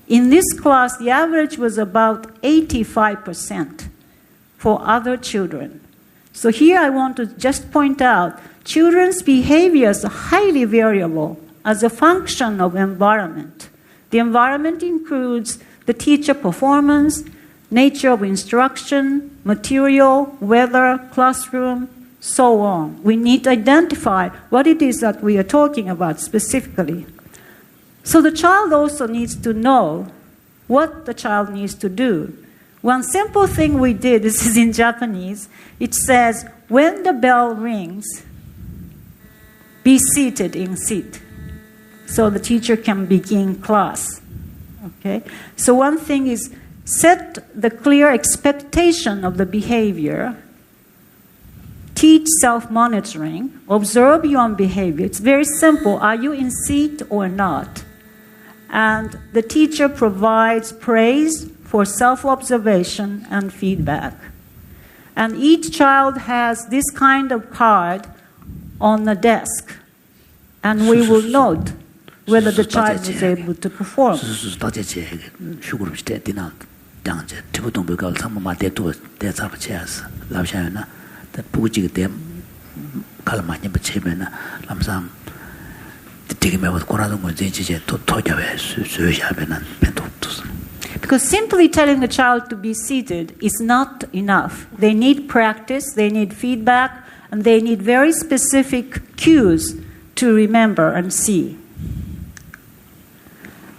In this class, the average was about 85% for other children. So here I want to just point out, children's behaviors are highly variable as a function of environment. The environment includes the teacher performance, nature of instruction, material, weather, classroom, so on. We need to identify what it is that we are talking about specifically. So the child also needs to know what the child needs to do. One simple thing we did, this is in Japanese, it says, when the bell rings, be seated in seat. So the teacher can begin class. Okay? So one thing is set the clear expectation of the behavior, teach self-monitoring, observe your own behavior. It's very simple. Are you in seat or not? And the teacher provides praise for self-observation and feedback. And each child has this kind of card on the desk. And we will note whether the child is able to perform. Because simply telling the child to be seated is not enough. They need practice, they need feedback, and they need very specific cues to remember and see.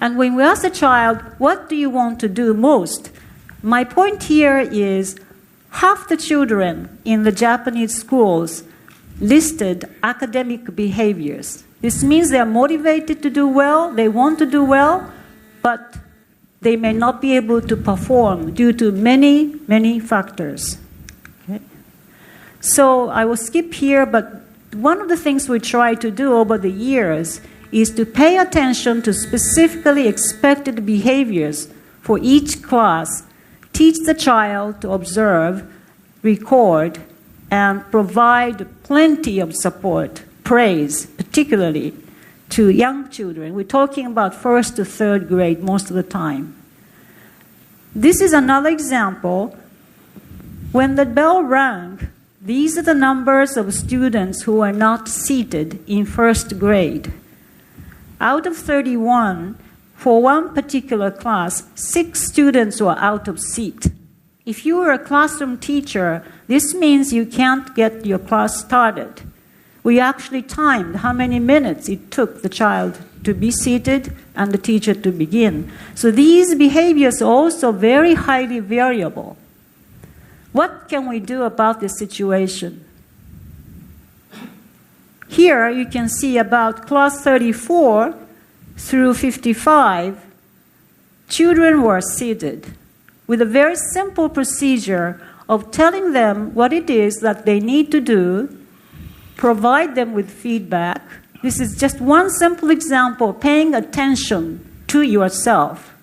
And when we ask the child, what do you want to do most? My point here is half the children in the Japanese schools listed academic behaviors. This means they are motivated to do well, they want to do well, but they may not be able to perform due to many, many factors. Okay? So I will skip here, but one of the things we try to do over the years is to pay attention to specifically expected behaviors for each class, teach the child to observe, record, and provide plenty of support, praise, particularly to young children. We're talking about first to third grade most of the time. This is another example. When the bell rang, these are the numbers of students who are not seated in first grade. Out of 31, for one particular class, 6 students were out of seat. If you were a classroom teacher, this means you can't get your class started. We actually timed how many minutes it took the child to be seated and the teacher to begin. So these behaviors are also very highly variable. What can we do about this situation? Here you can see about class 34 through 55, children were seated with a very simple procedure of telling them what it is that they need to do, provide them with feedback. This is just one simple example, paying attention to yourself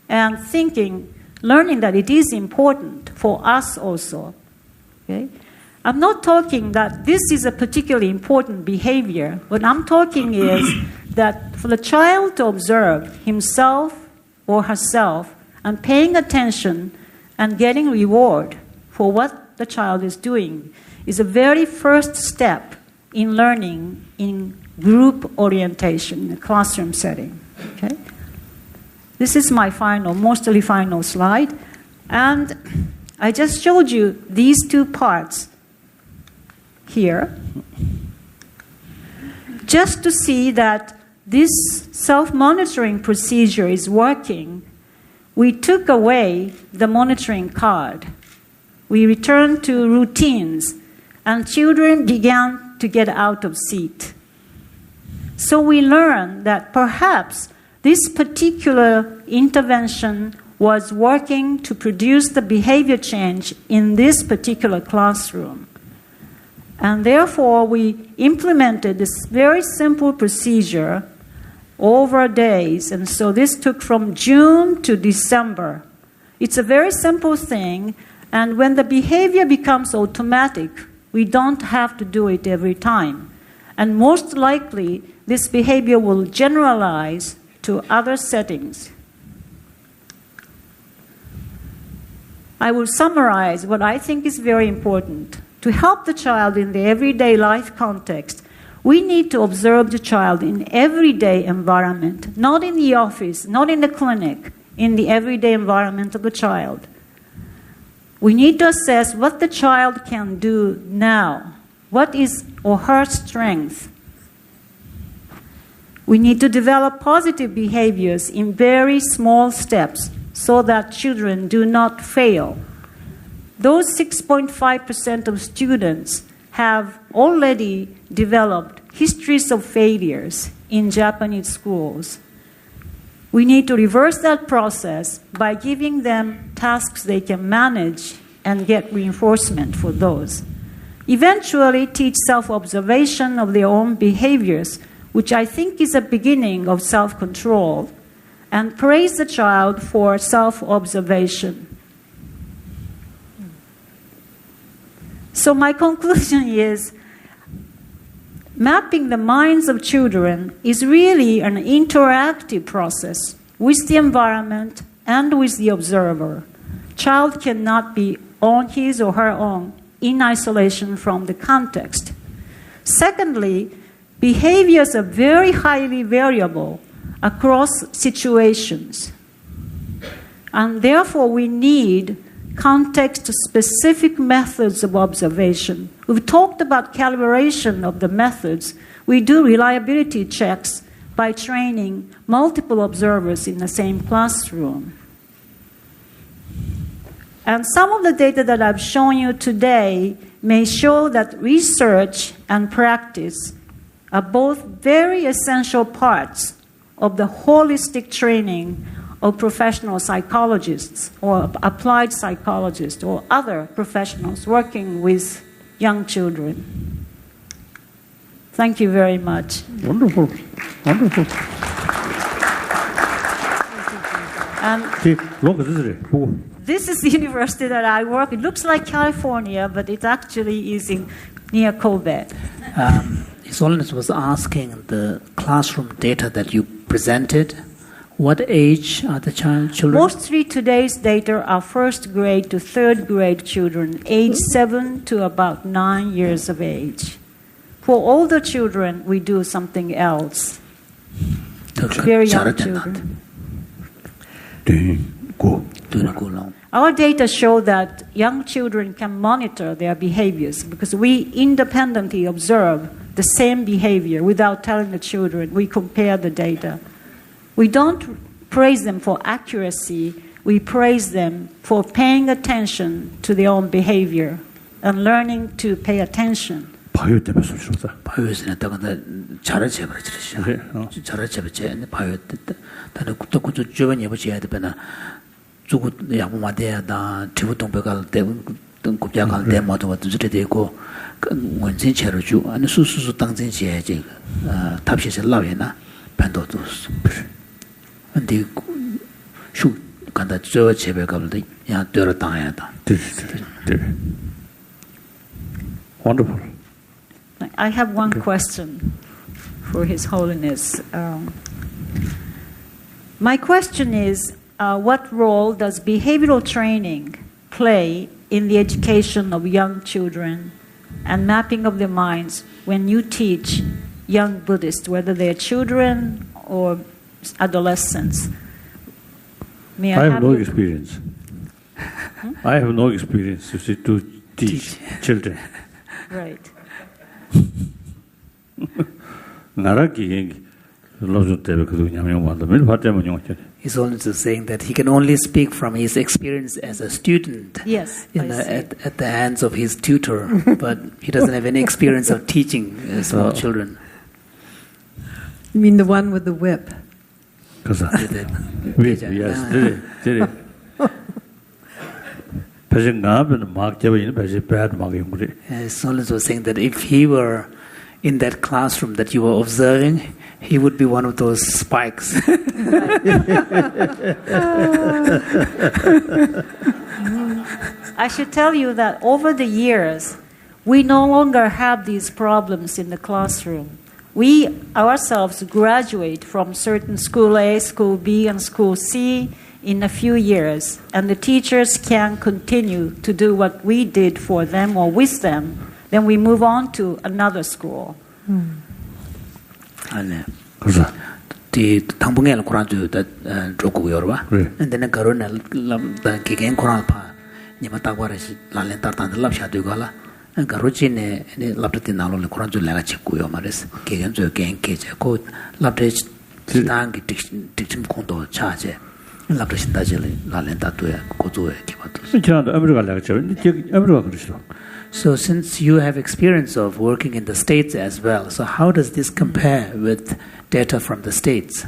and thinking, learning that it is important for us also. Okay? I'm not talking that this is a particularly important behavior. What I'm talking is that for the child to observe himself or herself and paying attention and getting reward for what the child is doing is a very first step in learning in group orientation, in a classroom setting. Okay? This is my mostly final slide. And I just showed you these two parts here, just to see that this self-monitoring procedure is working. We took away the monitoring card. We returned to routines, and children began to get out of seat. So we learned that perhaps this particular intervention was working to produce the behavior change in this particular classroom. And therefore, we implemented this very simple procedure over days. And so this took from June to December. It's a very simple thing. And when the behavior becomes automatic, we don't have to do it every time. And most likely, this behavior will generalize to other settings. I will summarize what I think is very important. To help the child in the everyday life context, we need to observe the child in everyday environment, not in the office, not in the clinic, in the everyday environment of the child. We need to assess what the child can do now. What is or her strength? We need to develop positive behaviors in very small steps so that children do not fail. Those 6.5% of students have already developed histories of failures in Japanese schools. We need to reverse that process by giving them tasks they can manage and get reinforcement for those. Eventually, teach self-observation of their own behaviors, which I think is a beginning of self-control, and praise the child for self-observation. So my conclusion is, mapping the minds of children is really an interactive process with the environment and with the observer. Child cannot be on his or her own in isolation from the context. Secondly, behaviors are very highly variable across situations. And therefore, we need context-specific methods of observation. We've talked about calibration of the methods. We do reliability checks by training multiple observers in the same classroom. And some of the data that I've shown you today may show that research and practice are both very essential parts of the holistic training of professional psychologists or applied psychologists or other professionals working with young children. Thank you very much.
Wonderful. Wonderful.
This is the university that I work. It looks like California, but it actually is near Kobe.
His Holiness was asking the classroom data that you presented. What age are the children?
Mostly today's data are first grade to third grade children, age 7 to about 9 years of age. For older children, we do something else. Very young children. Our data show that young children can monitor their behaviors because we independently observe the same behavior without telling the children. We compare the data. We don't praise them for accuracy. We praise them for paying attention to their own behavior and learning to pay attention.
Wonderful.
I have one question for His Holiness. My question is, what role does behavioral training play in the education of young children and mapping of their minds when you teach young Buddhists, whether they're children or adolescents?
I have no experience. I have no experience to teach children.
Right.
He's also saying that he can only speak from his experience as a student.
Yes,
at the hands of his tutor, but he doesn't have any experience of teaching small children.
You mean the one with the whip?
Whip, yes, did it.
Solins was saying that if he were in that classroom that you were observing, he would be one of those spikes.
I should tell you that over the years, we no longer have these problems in the classroom. We ourselves graduate from certain school A, school B, and school C in a few years, and the teachers can continue to do what we did for them or with them. Then we move on to another school.
The 당봉에 고란주 다 조고 열어봐. 근데 거론을 기겐 고란파 니마 따과라시 랄렌 따르탄 랍샤도 가라. 가로치네 랍르티 나로를 고란주 내가 찍고요 말했어. 기겐 저 겐케제 고 랍르 당기 딕침 콘도 차제. 랍르신 다젤 랄렌 따도야 고조에 기바도.
저도 아메리카 내가 저 아메리카 그러시죠.
So since you have experience of working in the States as well, so how does this compare with data from the States?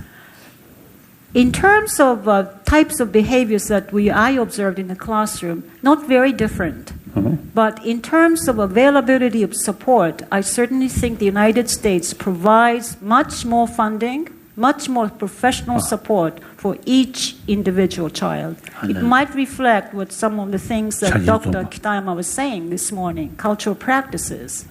In terms of types of behaviors that I observed in the classroom, not very different. But in terms of availability of support, I certainly think the United States provides much more funding, much more professional support for each individual child. It might reflect what some of the things that Dr. Kitayama was saying this morning, cultural practices.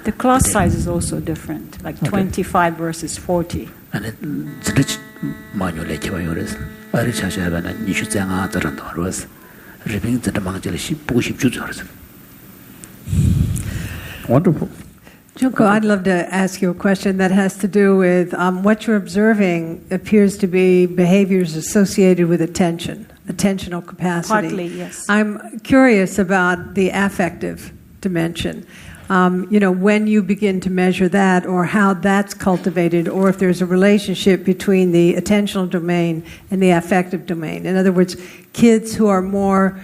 The class size is also different, like 25 versus 40.
Wonderful.
Junko, I'd love to ask you a question that has to do with what you're observing appears to be behaviors associated with attentional capacity.
Partly, yes.
I'm curious about the affective dimension. When you begin to measure that or how that's cultivated, or if there's a relationship between the attentional domain and the affective domain. In other words, kids who are more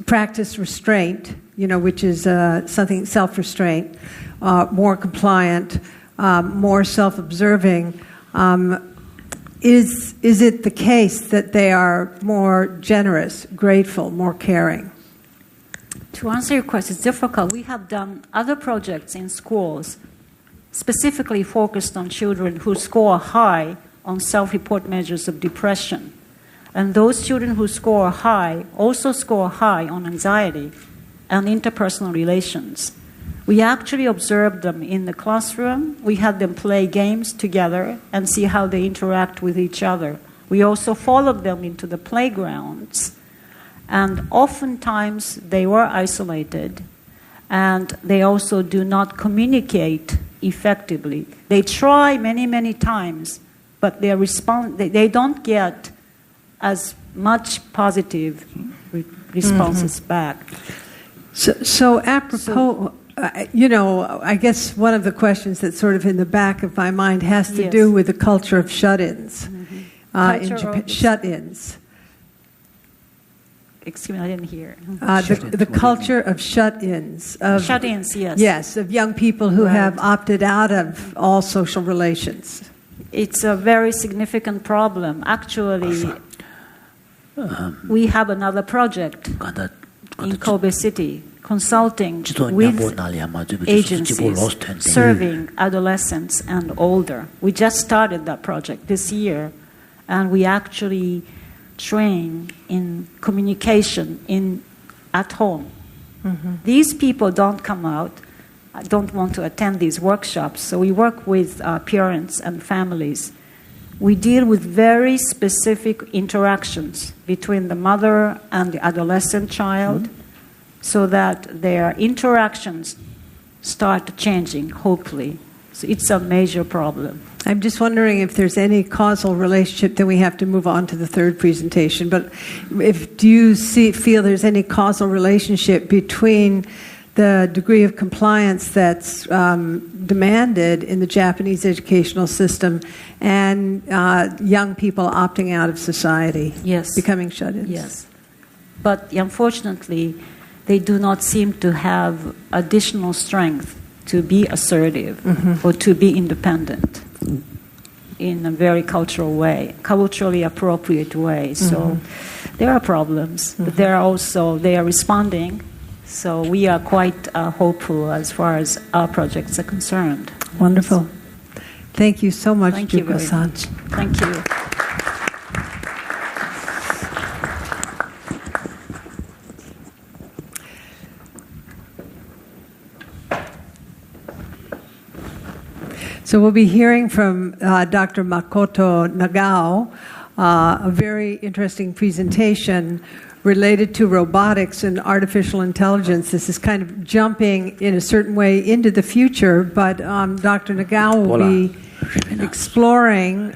practice restraint, which is something self-restraint, more compliant, more self-observing, is it the case that they are more generous, grateful, more caring?
To answer your question, it's difficult. We have done other projects in schools specifically focused on children who score high on self-report measures of depression. And those children who score high also score high on anxiety and interpersonal relations. We actually observed them in the classroom. We had them play games together and see how they interact with each other. We also followed them into the playgrounds. And oftentimes they were isolated, and they also do not communicate effectively. They try many, many times, but they don't get as much positive responses back.
So apropos, I guess one of the questions that's sort of in the back of my mind has to do with the culture of shut-ins. In Japan, shut-ins.
Excuse me, I didn't hear.
The culture of shut-ins.
Shut-ins, yes.
Yes, of young people who have opted out of all social relations.
It's a very significant problem. Actually, we have another project in Kobe City consulting with agencies serving adolescents and older. We just started that project this year, and we actually train in communication at home. Mm-hmm. These people don't come out, don't want to attend these workshops, so we work with parents and families. We deal with very specific interactions between the mother and the adolescent child, mm-hmm. so that their interactions start changing, hopefully. So it's a major problem.
I'm just wondering if there's any causal relationship, then we have to move on to the third presentation. But do you feel there's any causal relationship between the degree of compliance that's demanded in the Japanese educational system and young people opting out of society,
yes,
becoming shut-ins?
Yes. But unfortunately, they do not seem to have additional strength to be assertive, mm-hmm. or to be independent in a very culturally appropriate way. Mm-hmm. So there are problems, mm-hmm. but they are responding. So we are quite hopeful as far as our projects are concerned.
Wonderful. Thank you so much,
Thank you very
Juko-san.
much. Thank you.
So we'll be hearing from Dr. Makoto Nagao, a very interesting presentation related to robotics and artificial intelligence. This is kind of jumping in a certain way into the future, but Dr. Nagao will be exploring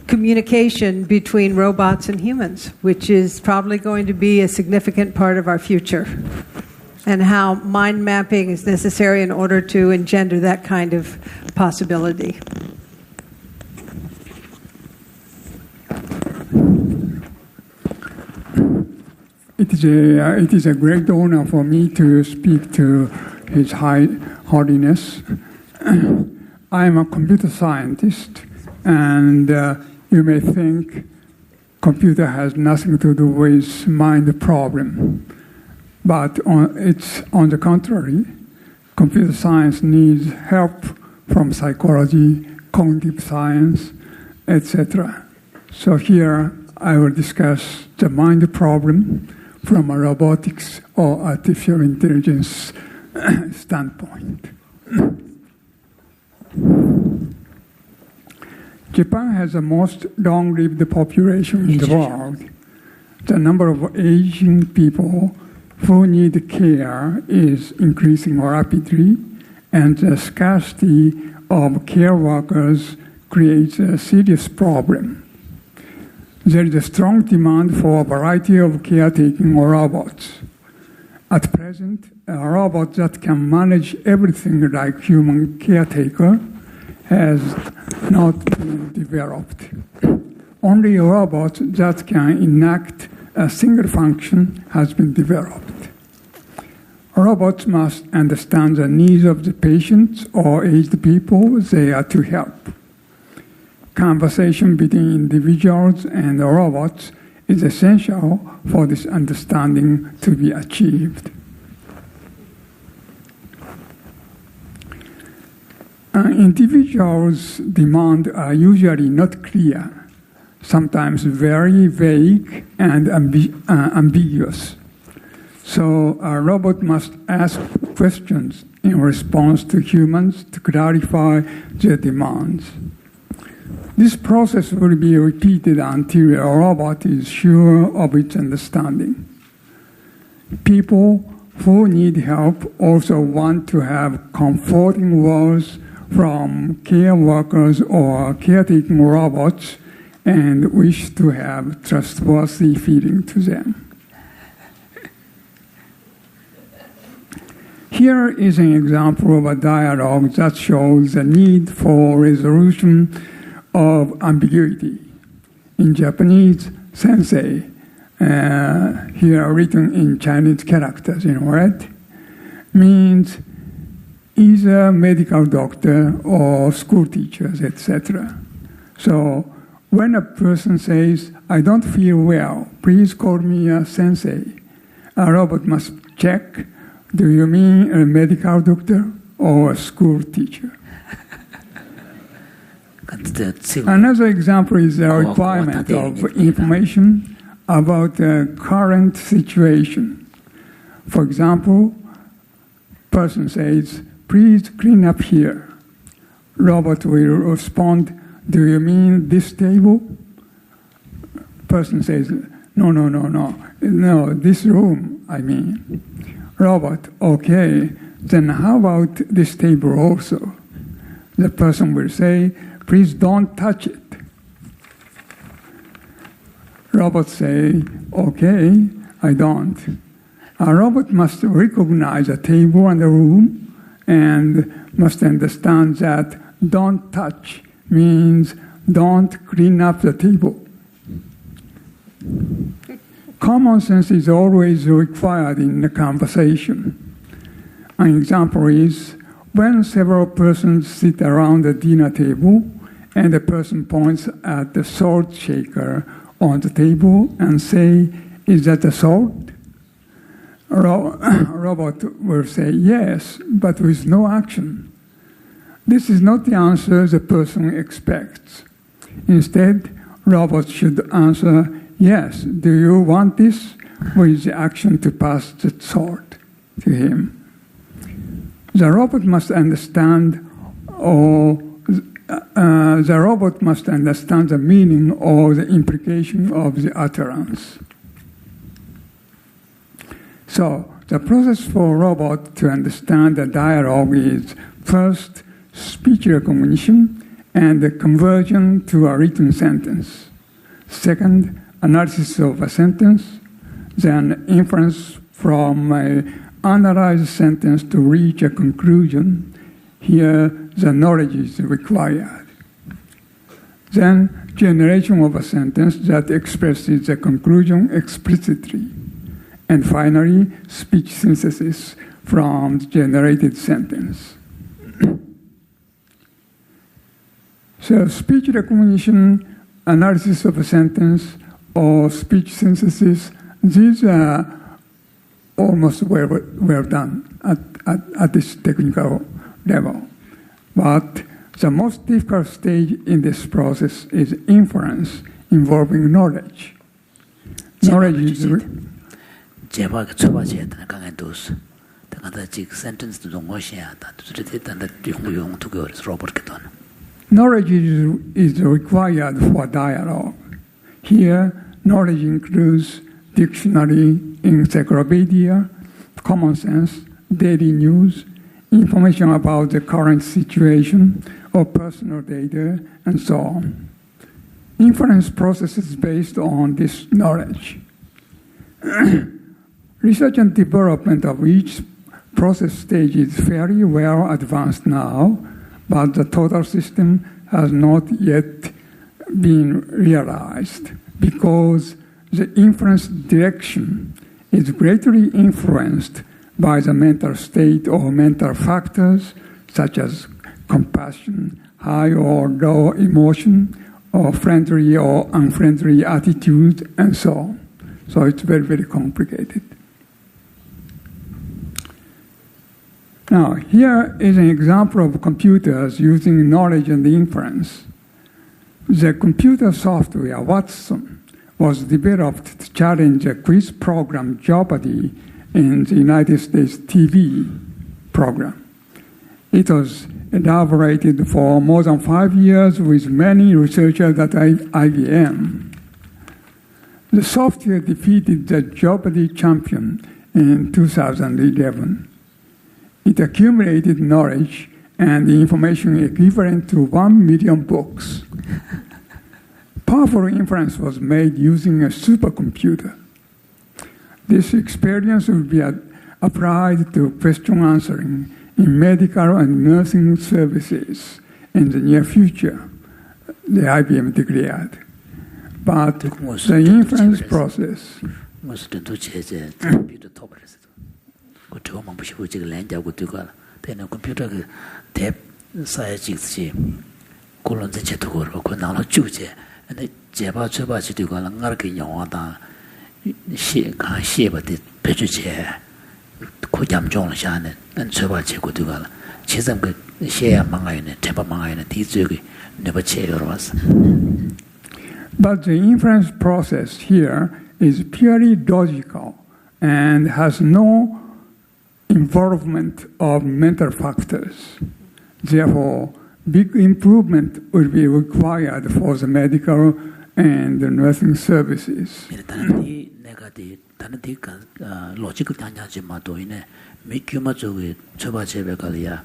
communication between robots and humans, which is probably going to be a significant part of our future, and how mind mapping is necessary in order to engender that kind of possibility.
It is a great honor for me to speak to His High Holiness. I am a computer scientist, and you may think computer has nothing to do with mind problem. But it's on the contrary. Computer science needs help from psychology, cognitive science, etc. So here I will discuss the mind problem from a robotics or artificial intelligence standpoint. Japan has the most long-lived population in the world. The number of aging people who need care is increasing rapidly, and the scarcity of care workers creates a serious problem. There is a strong demand for a variety of caretaking robots. At present, a robot that can manage everything like human caretaker has not been developed. Only a robot that can enact a single function has been developed. Robots must understand the needs of the patients or aged people they are to help. Conversation between individuals and robots is essential for this understanding to be achieved. Individuals' demands are usually not clear, sometimes very vague and ambiguous. So a robot must ask questions in response to humans to clarify their demands. This process will be repeated until a robot is sure of its understanding. People who need help also want to have comforting words from care workers or caretaking robots and wish to have trustworthy feeling to them. Here is an example of a dialogue that shows the need for resolution of ambiguity. In Japanese, sensei, here written in Chinese characters in red, means either medical doctor or school teachers, etc. So when a person says, "I don't feel well, please call me a sensei," a robot must check Do you mean a medical doctor or a school teacher? Another example is the requirement of information about the current situation. For example, person says, please clean up here. Robot will respond, do you mean this table? Person says, no, this room, I mean. Robot, okay, then how about this table also? The person will say, please don't touch it. Robot say, okay, I don't. A robot must recognize a table and a room and must understand that don't touch means don't clean up the table. Common sense is always required in the conversation. An example is when several persons sit around the dinner table and the person points at the salt shaker on the table and say, is that the salt? Robot will say yes, but with no action. This is not the answer the person expects. Instead, robot should answer, yes, do you want this? With the action to pass the salt to him. The robot must understand the meaning or the implication of the utterance. So, the process for a robot to understand the dialogue is first, speech recognition and the conversion to a written sentence. Second, analysis of a sentence, then inference from an analyzed sentence to reach a conclusion. Here, the knowledge is required. Then, generation of a sentence that expresses the conclusion explicitly. And finally, speech synthesis from the generated sentence. So, speech recognition, analysis of a sentence, or speech synthesis, these are almost well done at this technical level. But the most difficult stage in this process is inference involving knowledge. Knowledge is... Knowledge is required for dialogue. Here, knowledge includes dictionary, encyclopedia, common sense, daily news, information about the current situation or personal data, and so on. Inference process is based on this knowledge. Research and development of each process stage is fairly well advanced now, but the total system has not yet been realized because the inference direction is greatly influenced by the mental state or mental factors such as compassion, high or low emotion, or friendly or unfriendly attitude, and so on. So it's very, very complicated. Now, here is an example of computers using knowledge and inference. The computer software, Watson, was developed to challenge a quiz program Jeopardy in the United States TV program. It was elaborated for more than 5 years with many researchers at IBM. The software defeated the Jeopardy champion in 2011. It accumulated knowledge and information equivalent to 1 million books. Powerful inference was made using a supercomputer. This experience will be applied to question answering in medical and nursing services in the near future, the IBM declared. But the inference process
jamjong shane and choba che kudugala chizam ke shea mangayne tepa mangayne tizugi never che yorwas.
But the inference process here is purely logical and has no involvement of mental factors. Therefore, big improvement will be required for the medical and the nursing services.
Logical tanyajimatoine, make you much of it, Choba Chebegalia,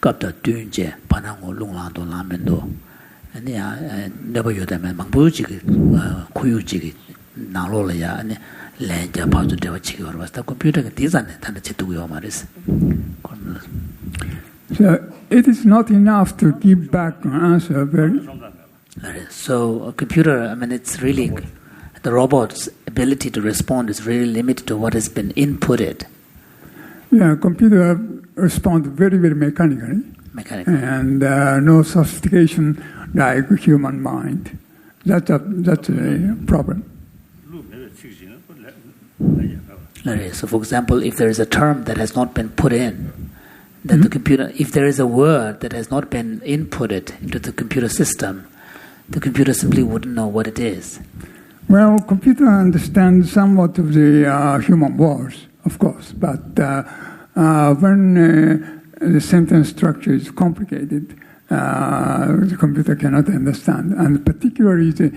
Kapta Dunje, Panango, Lunglando, Lamendo, and never you them, Mambuji, Kuyuji, Naloya, and Lanja Patu Devachi, was the computer design and the Chetu Maris.
So it is not enough to give back an answer very.
So a computer, I mean, it's really the robot's ability to respond is really limited to what has been inputted.
Yeah, computer respond very, very mechanically. And no sophistication like human mind. That's a problem.
So, for example, if there is a term that has not been put in, that the computer, if there is a word that has not been inputted into the computer system, the computer simply wouldn't know what it is.
Well, computer understands somewhat of the human words, of course, but when the sentence structure is complicated, the computer cannot understand, and particularly the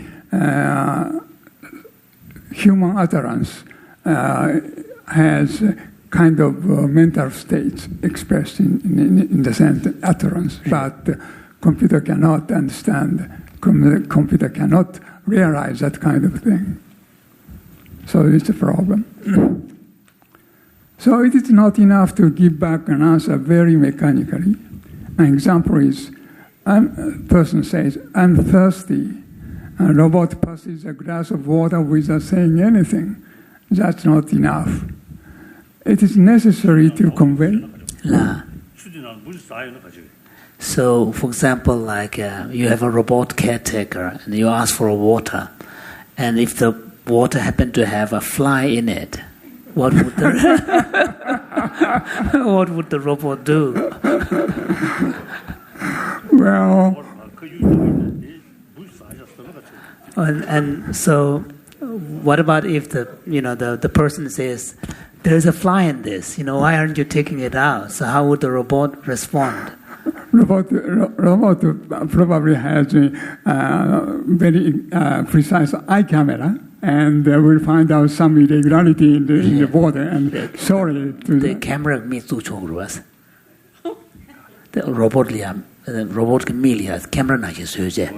human utterance has kind of mental states expressed in the sentence utterance, but computer cannot understand. Computer cannot realize that kind of thing. So it's a problem. So it is not enough to give back an answer very mechanically. An example is, a person says, "I'm thirsty." A robot passes a glass of water without saying anything. That's not enough. It is necessary to convey.
So, for example, like you have a robot caretaker and you ask for a water, and if the water happened to have a fly in it, what would the what would the robot do?
Well,
and so, what about if the person says, "There's a fly in this. Why aren't you taking it out?" So, how would the robot respond?
Robot probably has a very precise eye camera, and will find out some irregularity in the water. And sorry to
the camera means to was the robot can milias camera na jesuje.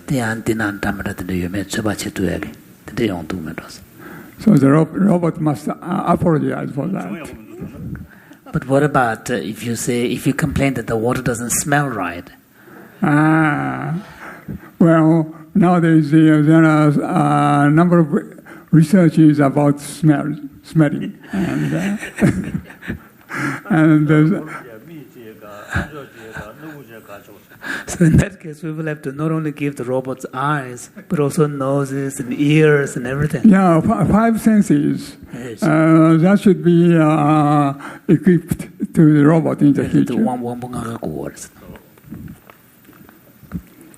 The antenna tamara the yumet sabache to egg. The on 2 meters.
So the robot must apologize for that.
But what about if you complain that the water doesn't smell right?
Well, nowadays there are a number of researches about smelling, and
so in that case, we will have to not only give the robots eyes, but also noses and ears and everything.
Yeah, 5 senses.
Yes.
That should be equipped to the robot in the future.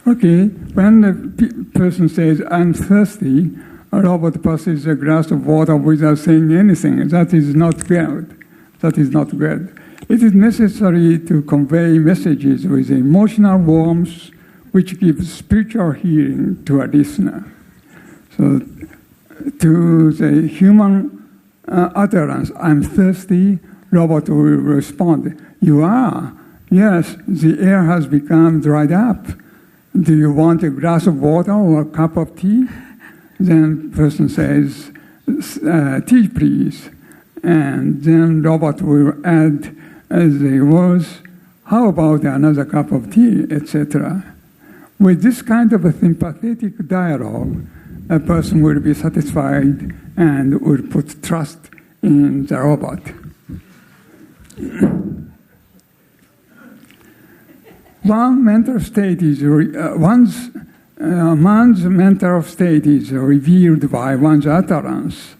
Okay, when the person says, "I'm thirsty," a robot passes a glass of water without saying anything. That is not good. That is not good. It is necessary to convey messages with emotional warmth, which gives spiritual healing to a listener. So, to the human utterance, "I'm thirsty," robot will respond, "You are? Yes, the air has become dried up. Do you want a glass of water or a cup of tea?" Then person says, "Tea, please." And then robot will add, as they was, "How about another cup of tea," etc. With this kind of a sympathetic dialogue, a person will be satisfied and will put trust in the robot. One's mental state is revealed by one's utterance.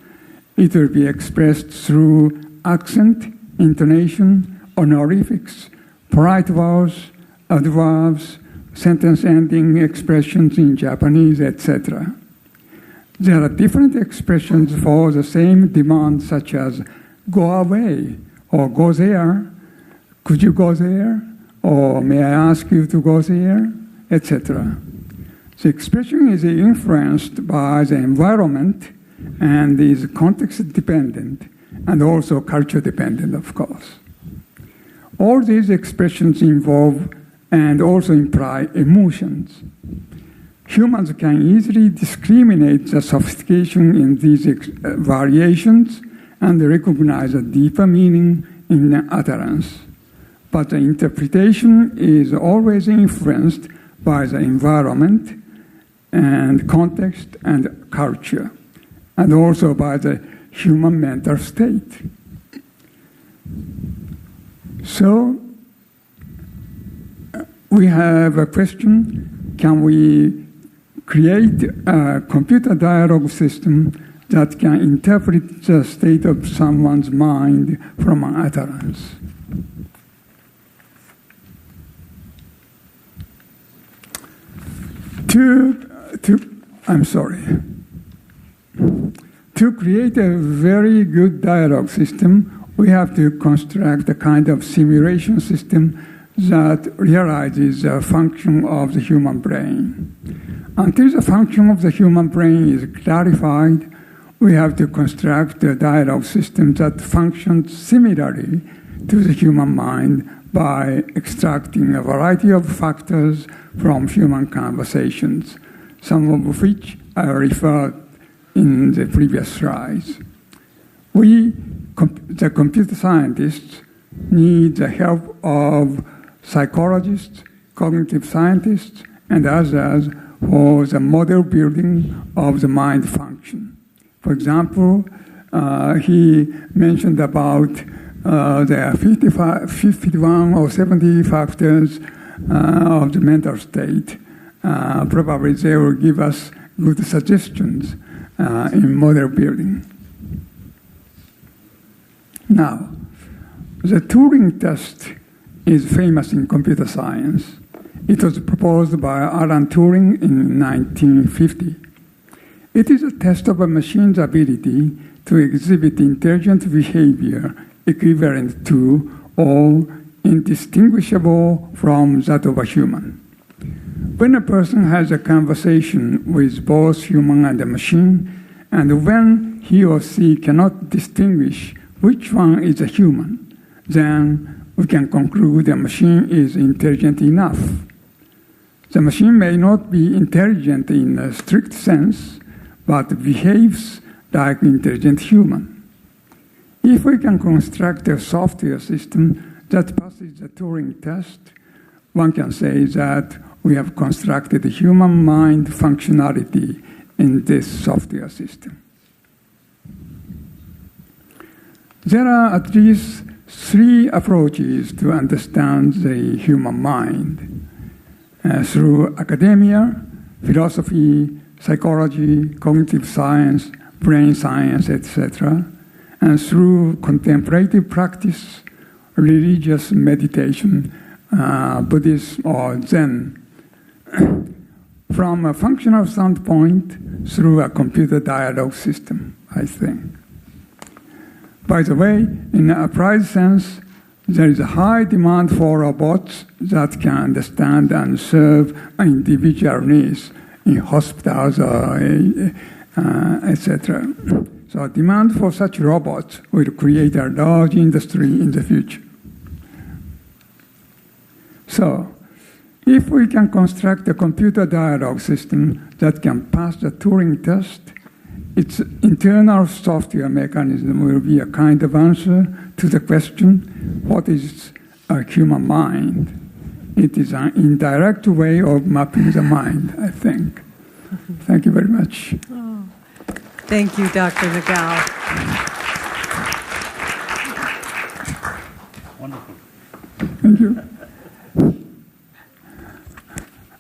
It will be expressed through accent, intonation, honorifics, polite vowels, adverbs, sentence ending expressions in Japanese, etc. There are different expressions for the same demand, such as go away or go there, could you go there, or may I ask you to go there, etc. The expression is influenced by the environment and is context dependent and also culture dependent, of course. All these expressions involve and also imply emotions. Humans can easily discriminate the sophistication in these variations and recognize a deeper meaning in the utterance. But the interpretation is always influenced by the environment and context and culture, and also by the human mental state. So, we have a question: can we create a computer dialogue system that can interpret the state of someone's mind from an utterance? To create a very good dialogue system, we have to construct a kind of simulation system that realizes the function of the human brain. Until the function of the human brain is clarified, we have to construct a dialogue system that functions similarly to the human mind by extracting a variety of factors from human conversations, some of which I referred in the previous slides. We, the computer scientists, need the help of psychologists, cognitive scientists, and others for the model building of the mind function. For example, he mentioned about there are 51 or 70 factors of the mental state. Probably they will give us good suggestions in model building. Now, the Turing test is famous in computer science. It was proposed by Alan Turing in 1950. It is a test of a machine's ability to exhibit intelligent behavior equivalent to or indistinguishable from that of a human. When a person has a conversation with both human and a machine, and when he or she cannot distinguish which one is a human, then we can conclude the machine is intelligent enough. The machine may not be intelligent in a strict sense, but behaves like an intelligent human. If we can construct a software system that passes the Turing test, one can say that we have constructed a human mind functionality in this software system. There are at least 3 approaches to understand the human mind. Through academia, philosophy, psychology, cognitive science, brain science, etc., and through contemplative practice, religious meditation, Buddhism or Zen. From a functional standpoint, through a computer dialogue system, I think. By the way, in an applied sense, there is a high demand for robots that can understand and serve individual needs in hospitals or etc. So demand for such robots will create a large industry in the future. So, if we can construct a computer dialogue system that can pass the Turing test, its internal software mechanism will be a kind of answer to the question, what is a human mind? It is an indirect way of mapping the mind, I think. Thank you very much.
Oh. Thank you, Dr. Nagao.
Wonderful.
Thank you.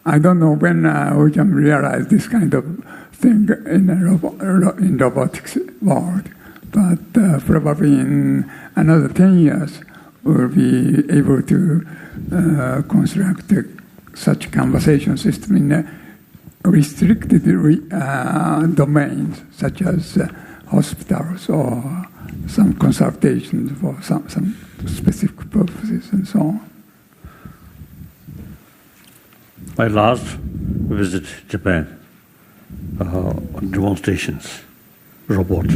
I don't know when we can realize this kind of thing in robotics world, but probably in another 10 years, we'll be able to construct such conversation system in restricted domains, such as hospitals or some consultations for some specific purposes and so on.
My last visit Japan, demonstrations, robot,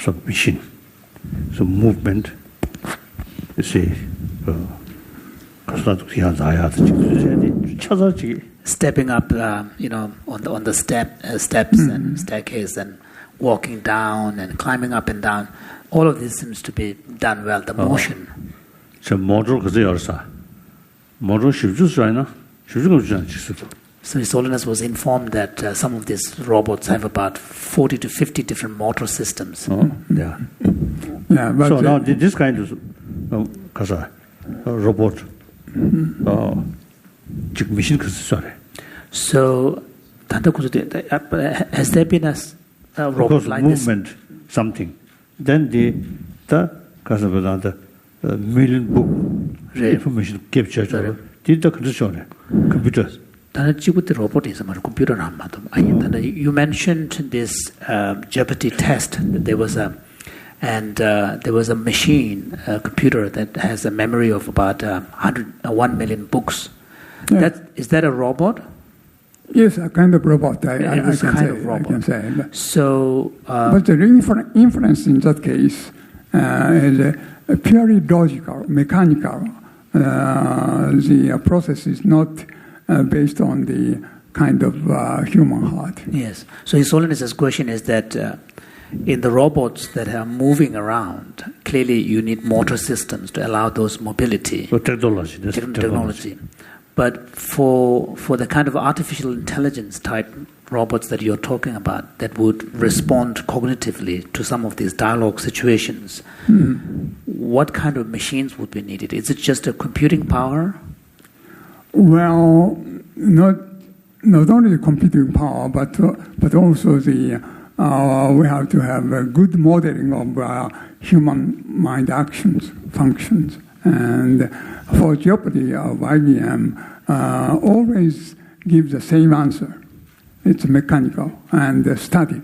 some machine, some movement. You see,
stepping up, on the steps and staircase, and walking down and climbing up and down. All of this seems to be done well. The motion.
저 모tor 그제 열사. 모tor 쉽주스라이나.
So His Holiness was informed that some of these robots have about 40 to 50 different motor systems.
Yeah.
Yeah, but
so now this kind of robot, machine.
So, has there been a robot like
movement,
this?
Something. Then the million book information capture. Did the condition computer?
You mentioned this Jeopardy test. There was a machine, a computer that has a memory of about 1 million books.
Yeah.
Is that a robot?
Yes, a kind of robot. I can say.
So,
but the inference in that case is purely logical, mechanical. The process is not based on the kind of human heart.
Yes. So His Holiness's question is that in the robots that are moving around, clearly you need motor systems to allow those mobility. Technology. But for the kind of artificial intelligence type robots that you're talking about that would respond cognitively to some of these dialogue situations, what kind of machines would be needed? Is it just a computing power?
Well, not only the computing power, but also the we have to have a good modeling of human mind actions, functions. And for Jeopardy of IBM, always gives the same answer. It's mechanical and static.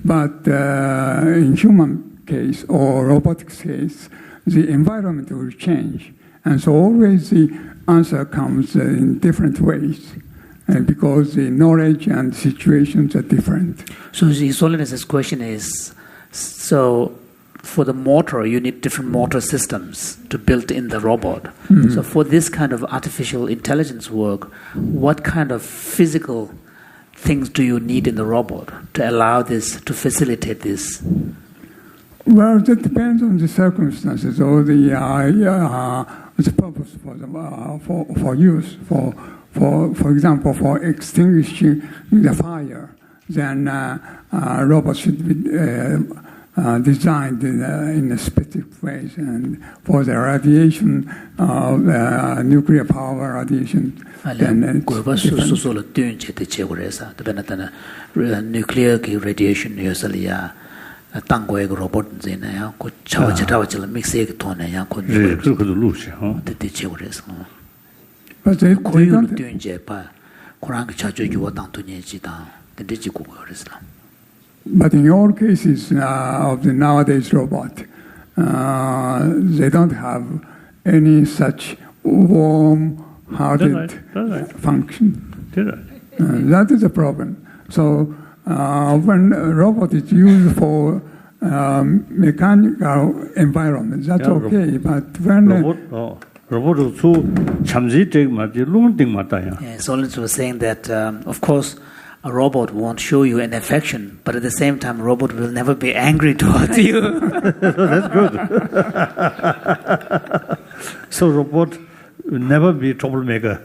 But in human case or robotics case, the environment will change. And so always the answer comes in different ways because the knowledge and situations are different.
So His Holiness's question is, so for the motor, you need different motor systems to build in the robot. So for this kind of artificial intelligence work, what kind of physical things do you need in the robot to allow this, to facilitate this?
Well, that depends on the circumstances or the purpose for use. For example, for extinguishing the fire, then robots should be designed in a specific ways. And for the radiation, nuclear power radiation, then it's
nuclear radiation usually robot
but they don't. But in all cases of the nowadays robot, they don't have any such warm-hearted function. That is a problem. So when a robot is used for mechanical environment, that's okay. But when
robot so
Solens was saying that, of course, a robot won't show you an affection, but at the same time, a robot will never be angry towards you.
That's good. So robot will never be a troublemaker.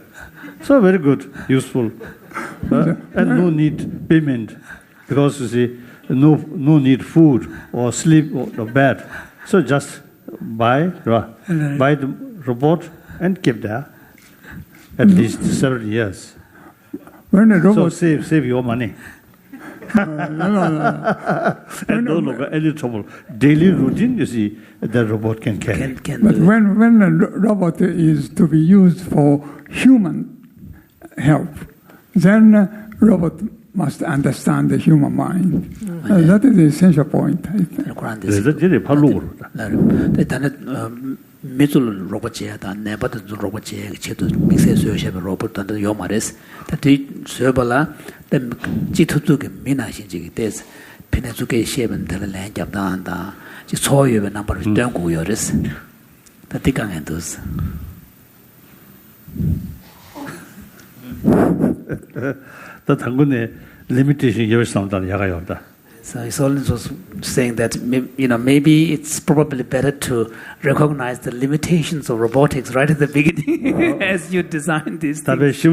So very good, useful. And no need payment, because you see, no need food or sleep or bed. So just buy the robot and keep there at least several years.
When a robot,
so save your money. And no longer any trouble. Daily routine, you see, the robot can carry.
But when a robot is to be used for human help, then robot must understand the human mind. That is the essential point, I think.
그래서 이제 발로
미술 로봇이야다 네버도 로봇이야 제도 믹스해서 쉐베 로봇도 요 말레스 다뒤 쉐발라 지투투게 미나신지기 데스 피네주게 쉐벤 달래 잡다한다 지 소유베 넘버를 땡고 요레스 다티강엔도스
더 당근에 리미테이션 열상단 야가 없다.
So Holiness was saying that maybe it's probably better to recognize the limitations of robotics right at the beginning as you design these things. Yeah,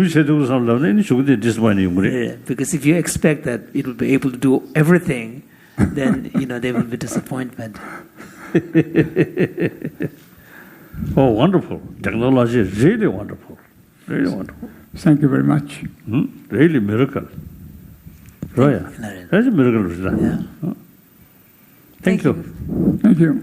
because if you expect that it will be able to do everything, then there will be disappointment.
Oh, wonderful! Technology is really wonderful, really wonderful.
Thank you very much.
Really miracle. Roya, that's a miracle.
Yeah.
Thank you.
Thank you.